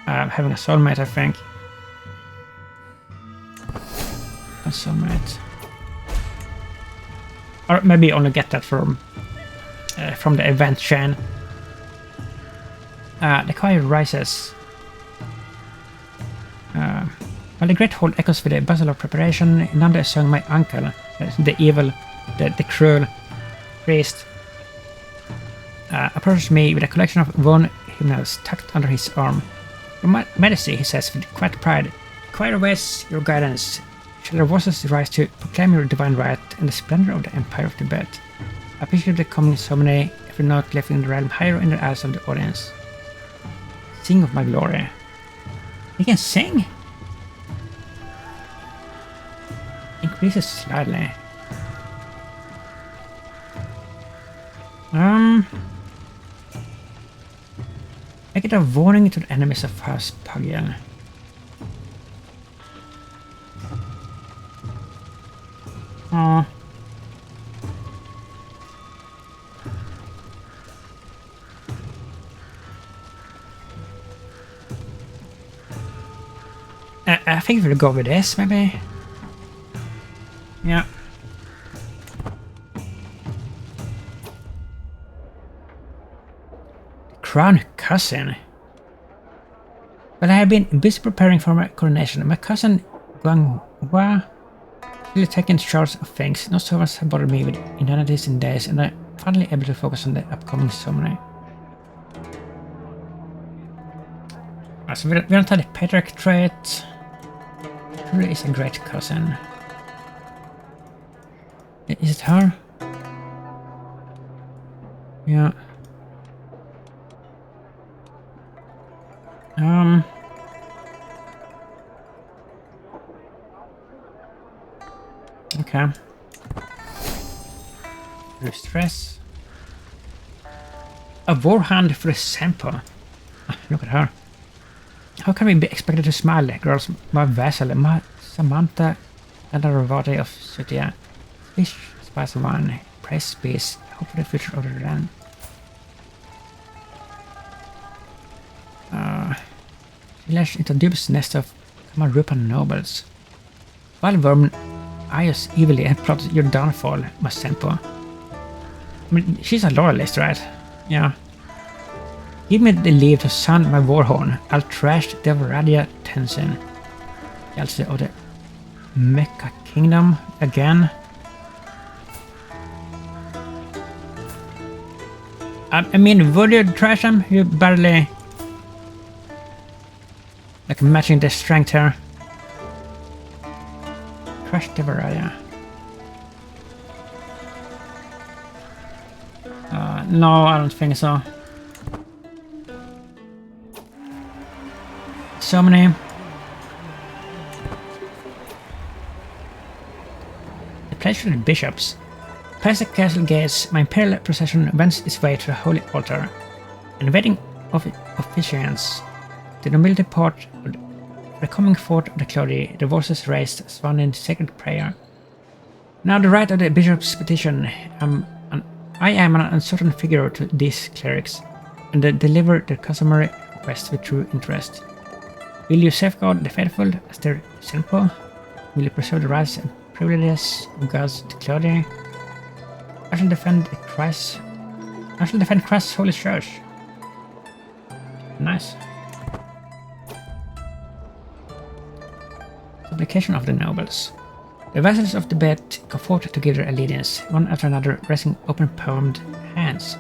having a soulmate, I think. A soulmate. Or maybe only get that from the event chain. The choir rises. While the great hall echoes with the bustle of preparation, Nanda is sung my uncle, the evil, the cruel priest, approaches me with a collection of worn hymnals tucked under his arm. Your Majesty, he says with quiet pride, choir awaits your guidance. Shall your voices rise to proclaim your divine right and the splendor of the Empire of Tibet? I appreciate the coming ceremony, every note lifting the realm higher in the eyes of the audience. Sing of my glory. He can sing? Increases slightly. Make it a warning to the enemies of House Pugyel. I think we'll go with this, maybe. Yeah. Crown cousin. Well, I have been busy preparing for my coronation. My cousin Guanghua really taken charge of things. No servants have bothered me with inanities in days, and I'm finally able to focus on the upcoming ceremony. So we don't have the patriarch trait. Truly is a great cousin. Is it her? Yeah. Okay. Stress. A war hand for a Tsenpo. Look at her. How can we be expected to smile, girls? My vassal, my Samantha, and a Ravati of Sutia. Fish, spice of wine, praise peace, hope for the future of the land. Village into a dubious nest of Kamarupan nobles. While Worm Pious evilly and plotted your downfall, my Tsenpo. I mean, she's a loyalist, right? Yeah. Give me the leave to sound my warhorn. I'll trash Devaradia Tenzin. Also of the Mecca Kingdom again. I mean, would you trash them? You barely... like matching the strength here. Trash Devaradia. No, I don't think so. So many. The pleasure of the bishops. Past the castle gates, my imperial procession wends its way to the holy altar. And waiting of officiants, the nobility part of the coming forth of the clergy, the voices raised, swan in sacred prayer. Now the right of the bishop's petition, I'm an I am an uncertain figure to these clerics, and they deliver their customary requests with true interest. Will you safeguard the faithful as their Tsenpo? Will you preserve the rights and privileges of God's clergy? I shall defend Christ. I shall defend Christ's holy church. Nice. Supplication of the nobles. The vassals of Tibet go forth to give their allegiance, one after another raising open-palmed hands,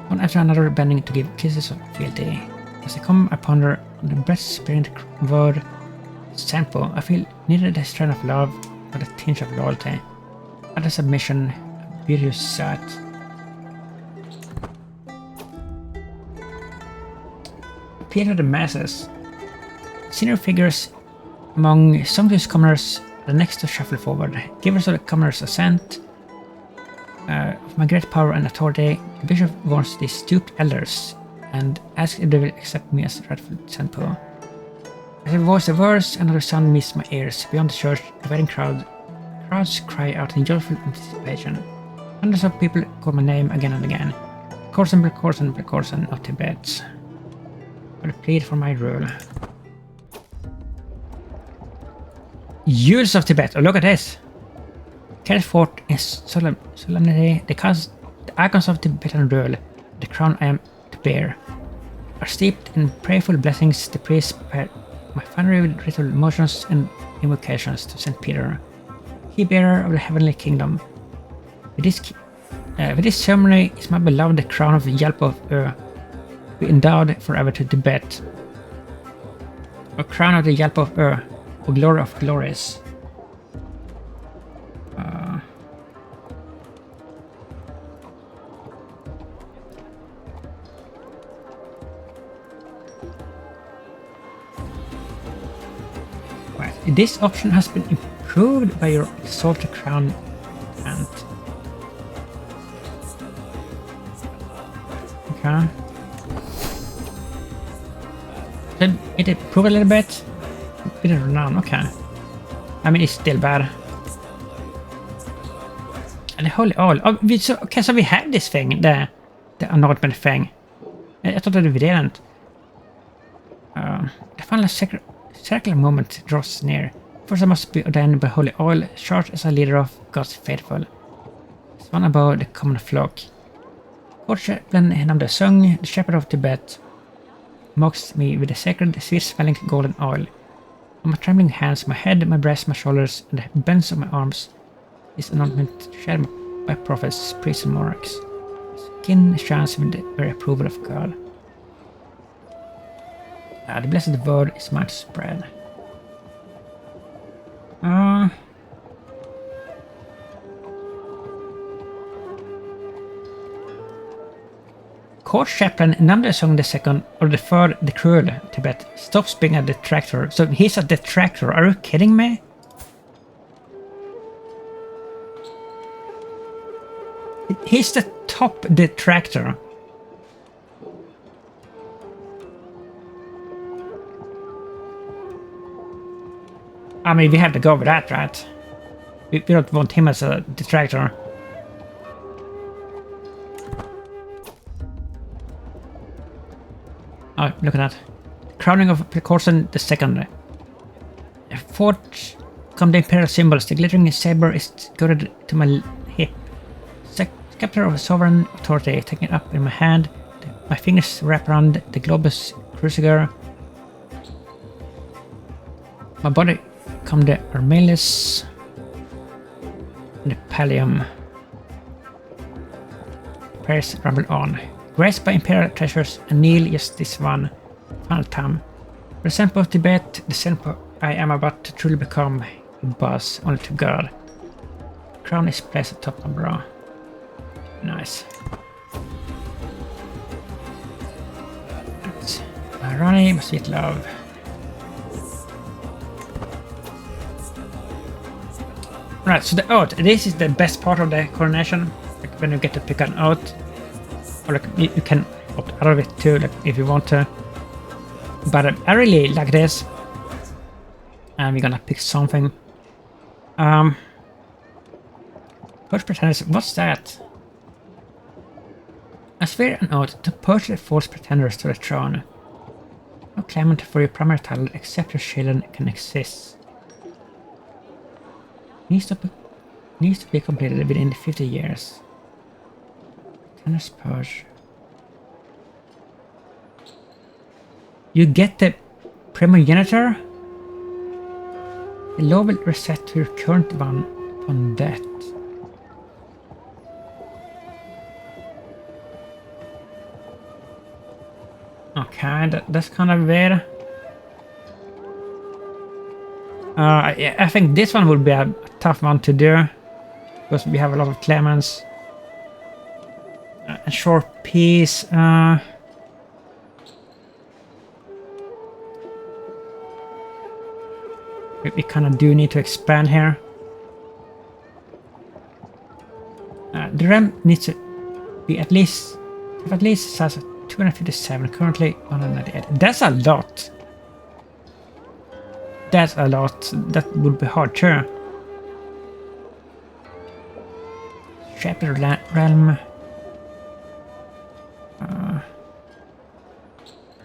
one after another bending to give kisses of fealty. As I come upon her on the breath-sparing word Tsenpo, I feel neither the strain of love nor the tinge of loyalty, but the submission of beauteous sight. Appeal to the masses. Senior figures among sumptuous commoners are next to shuffle forward. Givers of the commoners' assent. Of my great power and authority, the bishop warns these stooped elders and asks if they will accept me as rightful Tsenpo. As I voice the words, another sound meets my ears. Beyond the church, the waiting crowds cry out in joyful anticipation. Hundreds of people call my name again and again. Korsan of Tibet. I plead for my rule. Youths of Tibet, oh look at this! Carried forth in solemnity, the icons of Tibetan rule, the crown I am to bear, are steeped in prayerful blessings. The priests prepare my finery with ritual motions and invocations to St. Peter, he bearer of the heavenly kingdom. With this ceremony is my beloved the crown of the Yelp of be endowed forever to Tibet. A crown of the Yelp of O glory of glories. Right. This option has been improved by your exalted crown and okay. Did it improve a little bit? Bit of renown, okay. I mean, it's still bad. And the holy oil. Oh, so we have this thing, the anointment thing. I thought that we didn't. The final circular moment draws near. First I must be ordained by holy oil, charged as a leader of God's faithful. As one above the common flock. Court chaplain Namda Sung, the shepherd of Tibet, mocks me with the sacred, sweet-smelling golden oil. On my trembling hands, my head, my breast, my shoulders, and the bends of my arms, this anointment shared by prophets, priests, and monarchs. Skin shines with the very approval of God. The blessed word is mine to spread. Court chaplain Namda Sung II, or the third, the cruel Tibet, stops being a detractor. So he's a detractor. Are you kidding me? He's the top detractor. I mean, we have to go with that, right? We don't want him as a detractor. Oh, look at that. Crowning of Korsan II. Fourth come the imperial symbols. The glittering saber is girded to my hip. Scepter of sovereign authority taken up in my hand. My fingers wrap around the globus cruciger. My body come the Armelis and the Pallium. Prayers rumble on. Graced by imperial treasures, and kneel just this one final time. For the Tsenpo of Tibet, the Tsenpo I am about to truly become, who bows only to God. The crown is placed atop my brow. Nice. Rani, my sweet love. Right, so the oath. This is the best part of the coronation. Like when you get to pick an oath. Or like you can opt out of it too, like if you want to. But I really like this. And we're gonna pick something. First pretenders, what's that? I swear an oath to purchase false pretenders to the throne. No claimant for your primary title except your children can exist. Needs to be completed within 50 years. Pretenders purge. You get the primogenitor. The law will reset to your current one upon death. Okay, that's kind of weird. Yeah, I think this one would be a tough one to do because we have a lot of claimants. A short piece. We kind of do need to expand here. The RAM needs to be at least size of 257, currently 198. That's a lot. That's a lot. That would be hard too. Shepherd realm.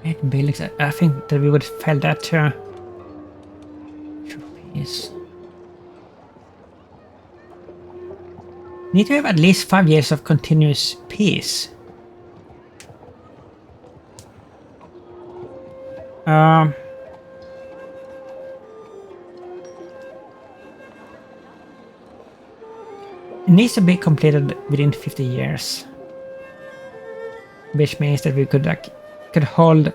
8 buildings. I think that we would fail that too. Yes. Need to have at least 5 years of continuous peace. It needs to be completed within 50 years, which means that we could hold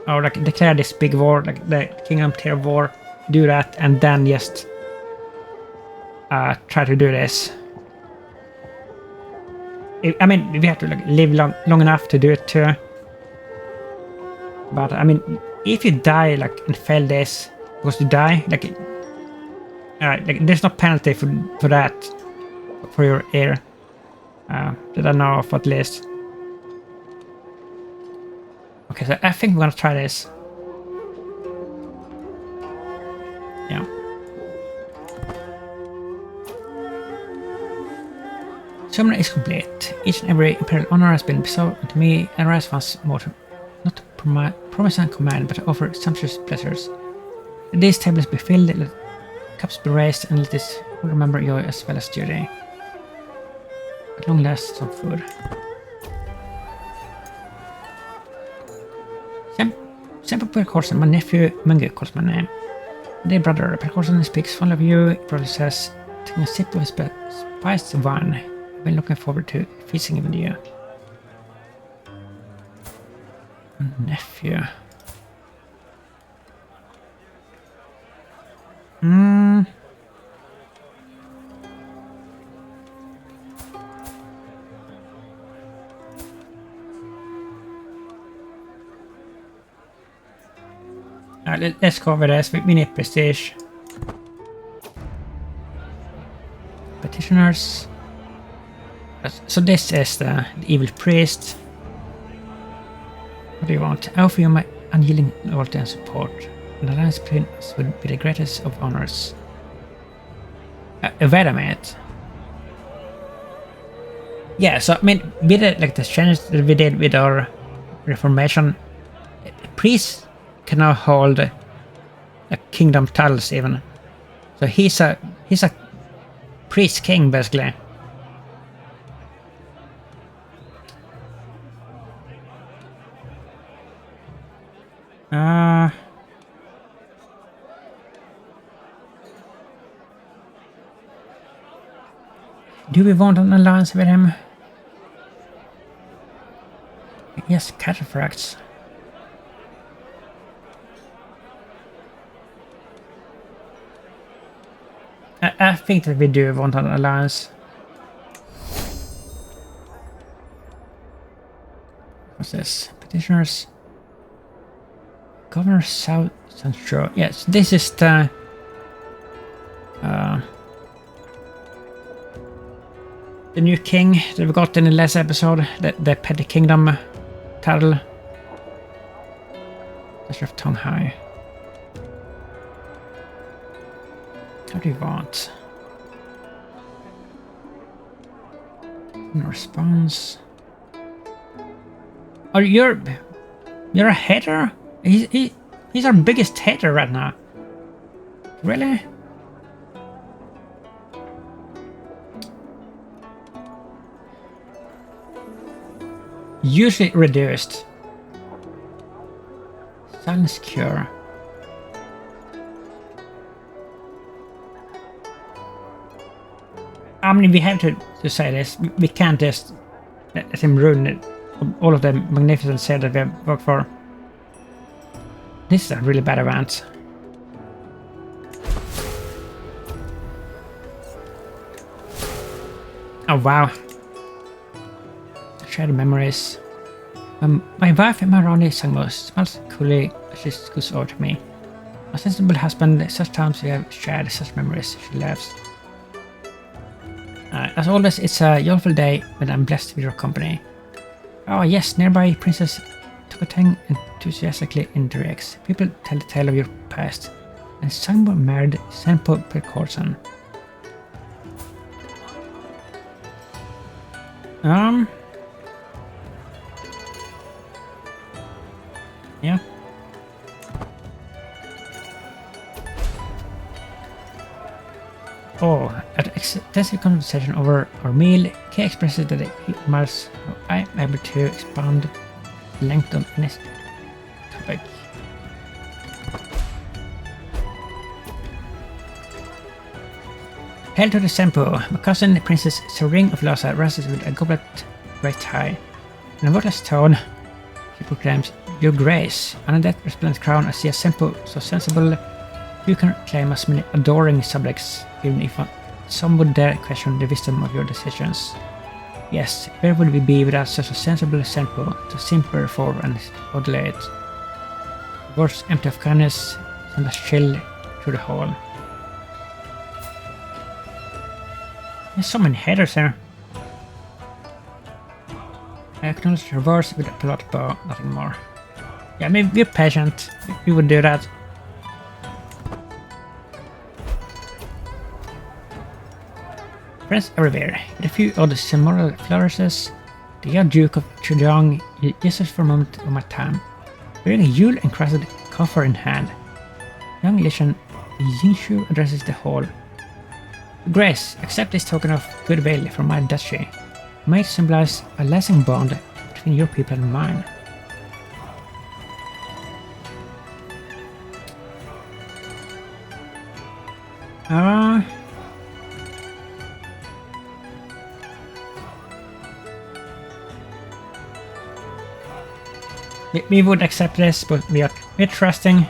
or declare this big war, like the Kingdom Tier War, do that, and then just try to do this. I mean, we have to live long enough to do it too. But I mean, if you die and fail this because you die, there's no penalty for that for your heir. That I know of at least. Okay, so I think we're gonna try this. Yeah. Ceremony is complete. Each and every imperial honor has been bestowed to me, and rise once more to not to promise and command, but to offer sumptuous pleasures. Let these tables be filled, let cups be raised, and let this remember joy as well as duty. At long last, some food. Tsenpo Percorson, my nephew Mungu calls my name. Dear brother, Percorson speaks fond of you. He probably says, taking a sip of his spiced wine. I've been looking forward to feasting with you. Nephew. Let's cover this. We need prestige. Petitioners. So this is the evil priest. What do you want? I offer you my unyielding loyalty and support. An alliance between us would be the greatest of honors. Wait a minute. Yeah, so I mean, with the change that we did with our reformation, priests can now hold kingdom titles even. So he's a priest king basically. Do we want an alliance with him? Yes, cataphracts. I think that we do want an alliance. What's this? Petitioners. Governor South Central. Yes, this is the new king that we got in the last episode. The Petty Kingdom title. Treasure of Tongue High. What do you want? No response. Oh, you're a hater? He's our biggest hater right now. Really? Usually reduced. Silence cure. I mean, we have to say this. We can't just let him ruin it. All of the magnificent sale that we have worked for. This is a really bad event. Oh wow. Shared memories. My wife Maroni Sangmo smells coolly as she scoots over to me. My sensible husband, such times we have shared such memories, she laughs. As always, it's a joyful day when I'm blessed with your company. Oh yes, nearby Princess Tokoteng enthusiastically interacts. People tell the tale of your past, and Sangmo married Tsenpo Percorson. Yeah. Oh, at extensive conversation over our meal, Kay expresses that he admires how I am able to expand the length of any topic. Hail to the Tsenpo! My cousin, Princess Sering of Lhasa, rises with a goblet right high. In a wordless tone, she proclaims, Your Grace, under that resplendent crown I see a Tsenpo so sensible you can claim as many adoring subjects, even if some would dare question the wisdom of your decisions. Yes, where would we be without such a sensible Tsenpo to simper for and modulate? Words empty of kindness send a chill through the hall. There's so many headers here. I acknowledge your words with a polite bow, nothing more. Yeah, maybe we're patient. We would do that. Friends everywhere, with a few odd similar flourishes, the young Duke of Chudong uses for a moment of my time, wearing a Yule encrusted coffer in hand. Young Lishan Yingshu addresses the hall. Grace, accept this token of goodwill from my duchy. May it symbolize a lasting bond between your people and mine. We would accept this, but we're trusting.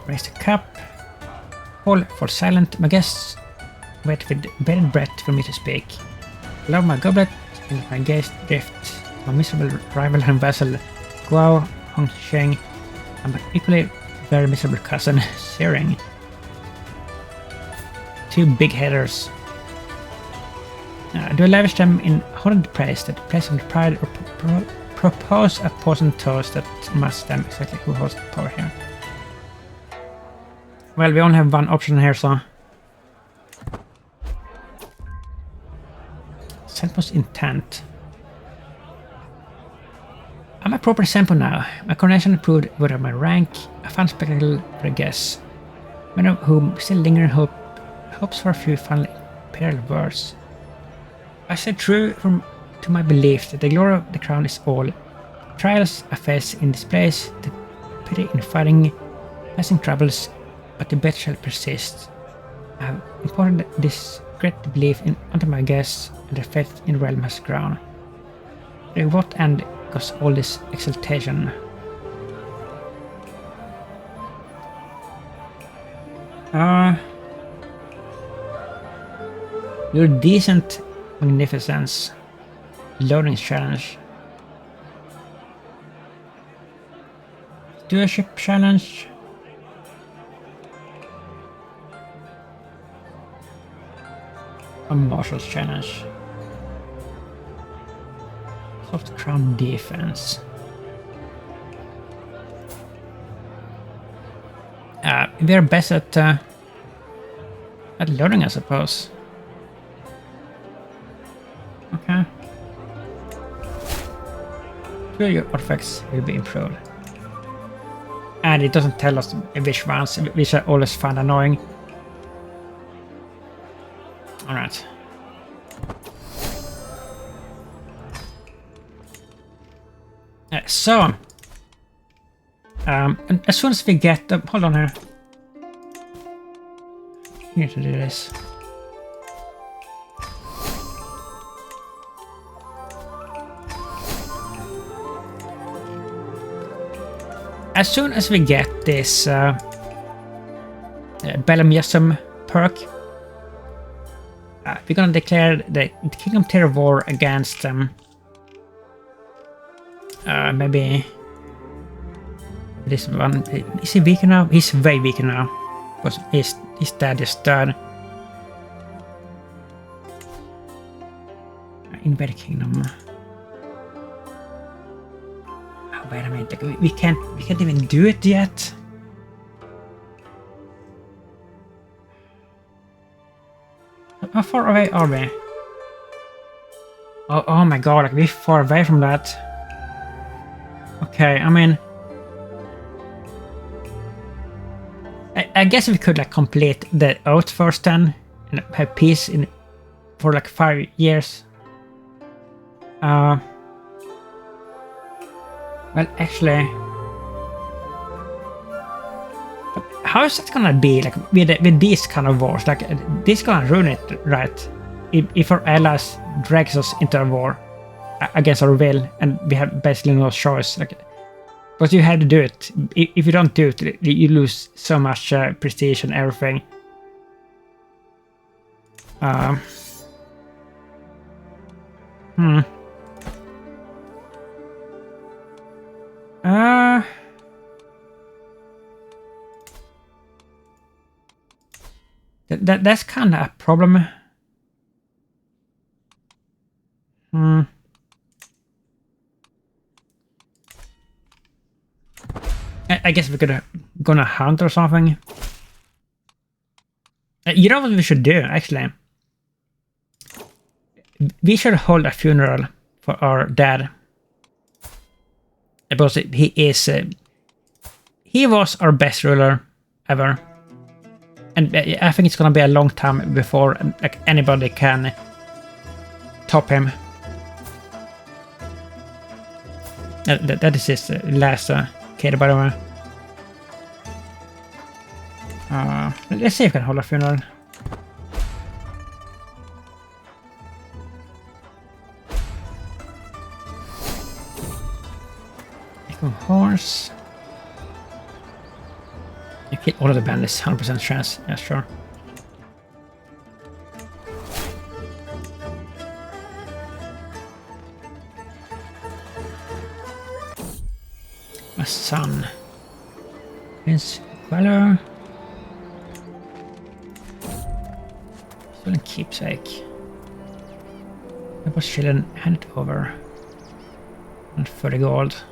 Raise the cup. All fall silent. My guests wait with bated breath for me to speak. Allow my goblet and my gaze drift. My miserable rival and vassal, Guao Hongsheng, and my equally very miserable cousin, Sering. Two big headers. Do I lavish them in horrid praise that place on the pride or propose a poisoned toast that must them exactly who holds the power here? Well, we only have one option here, so... Tsenpo's intent. I'm a proper Tsenpo now. My coronation proved whether my rank, a fun spectacle for a guess. Many of whom still linger in hopes for a few final imperial words. I stay true to my belief that the glory of the crown is all. Trials I face in this place, the pity in fighting, passing troubles, but the bet shall persist. I have imported this great belief onto my guests, and their faith in the realm has grown. To what end goes all this exaltation? Your decent magnificence. Loading challenge. Stewardship challenge. A Marshal's challenge. Soft crown defense. We're best at loading, I suppose. Okay. Sure, your artifacts will be improved. And it doesn't tell us which ones, which I always find annoying. Alright. So, and as soon as we get the, hold on here. I need to do this. As soon as we get this Belemiasm perk, we're gonna declare the Kingdom Tier War against maybe this one. Is he weaker now? He's way weaker now. Because his dad is dead. Invade Kingdom. Oh, wait a minute. Like, we can't even do it yet. How far away are we? Oh my god, like we're far away from that. Okay, I mean, I guess we could like complete the oath first then and have peace in for like 5 years. Well, actually, how is that gonna be like with these kind of wars? Like this gonna ruin it, right? If our allies drags us into a war against our will, and we have basically no choice. Like, but you have to do it. If you don't do it, you lose so much prestige and everything. That's kind of a problem. I guess we could gonna hunt or something. You know what we should do, actually? We should hold a funeral for our dad. Because he is... he was our best ruler ever. And I think it's gonna be a long time before like anybody can top him. That is his last kid, by the way. Let's see if we can hold a funeral. Echo horse. You kill all of the bandits, 100% chance. Yeah, sure. My son. Prince Queller. Still in keepsake. I was chilling, hand it over. And 30 gold.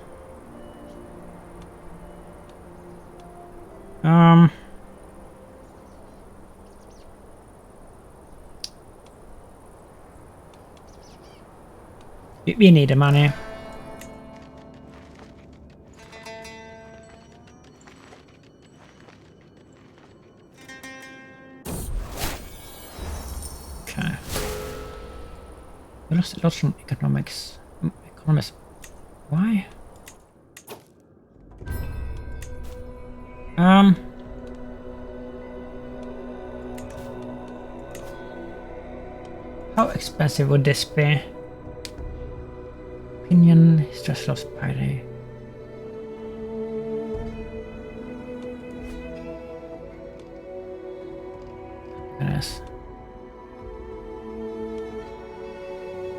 We need the money. Okay. We lost a lot from economics. Economists. Why? How expensive would this be? Opinion, stress loss party. Yes.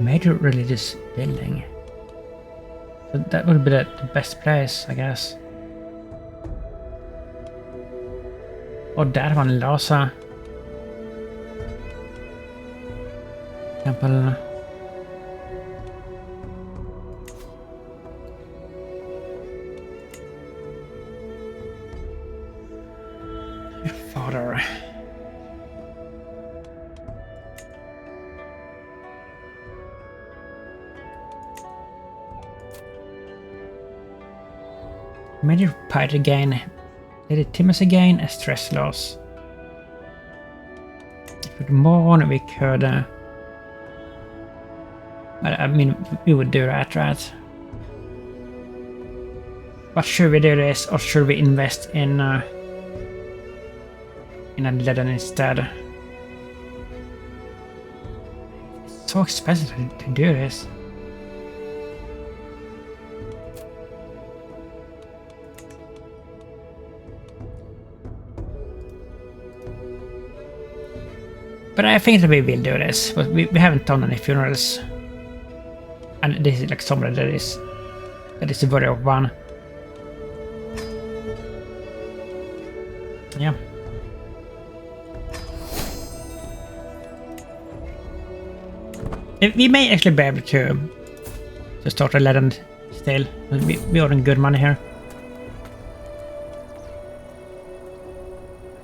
Major religious building. So that would be the best place, I guess. Or that one, Lhasa. Temple. Your father. Major piety gain, legitimacy gain, and stress loss. If we could mourn, we could... I mean, we would do that, right? But should we do this, or should we invest in a leaden instead? It's so expensive to do this. But I think that we will do this, but we haven't done any funerals. And this is like somebody that is worthy of one. Yeah. We may actually be able to start a legend still. We are in good money here.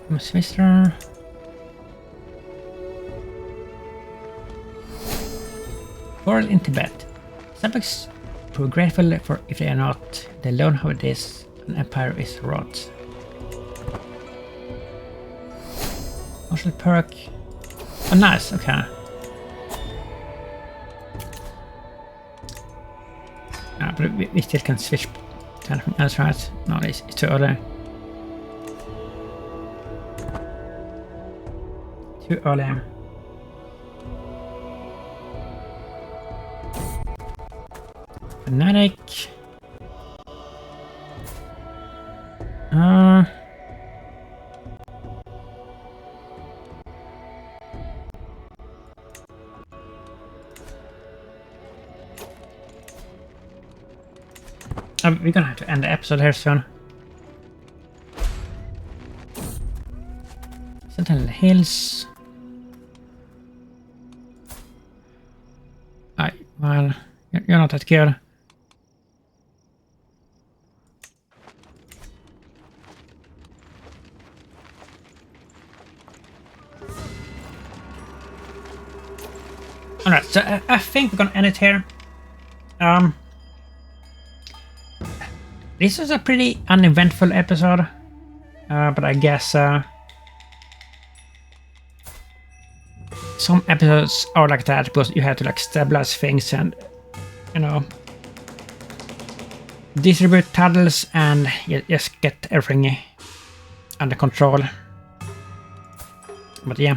Mr. World in Tibet. Subjects prove grateful for if they are not. They learn how it is. An empire is wrought. Martial perk. Oh, nice. Okay. But we still can switch to anything else, right? No, it's too early. Too early. Fanatic. We're gonna have to end the episode here soon. Sentinel Hills. Well, you're not that good. Alright, so I think we're gonna end it here. This was a pretty uneventful episode, but I guess some episodes are like that because you have to like stabilize things and, you know, distribute titles and just get everything under control. But yeah,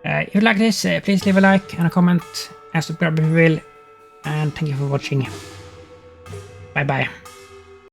if you like this, please leave a like and a comment and subscribe if you will, and thank you for watching. Bye bye.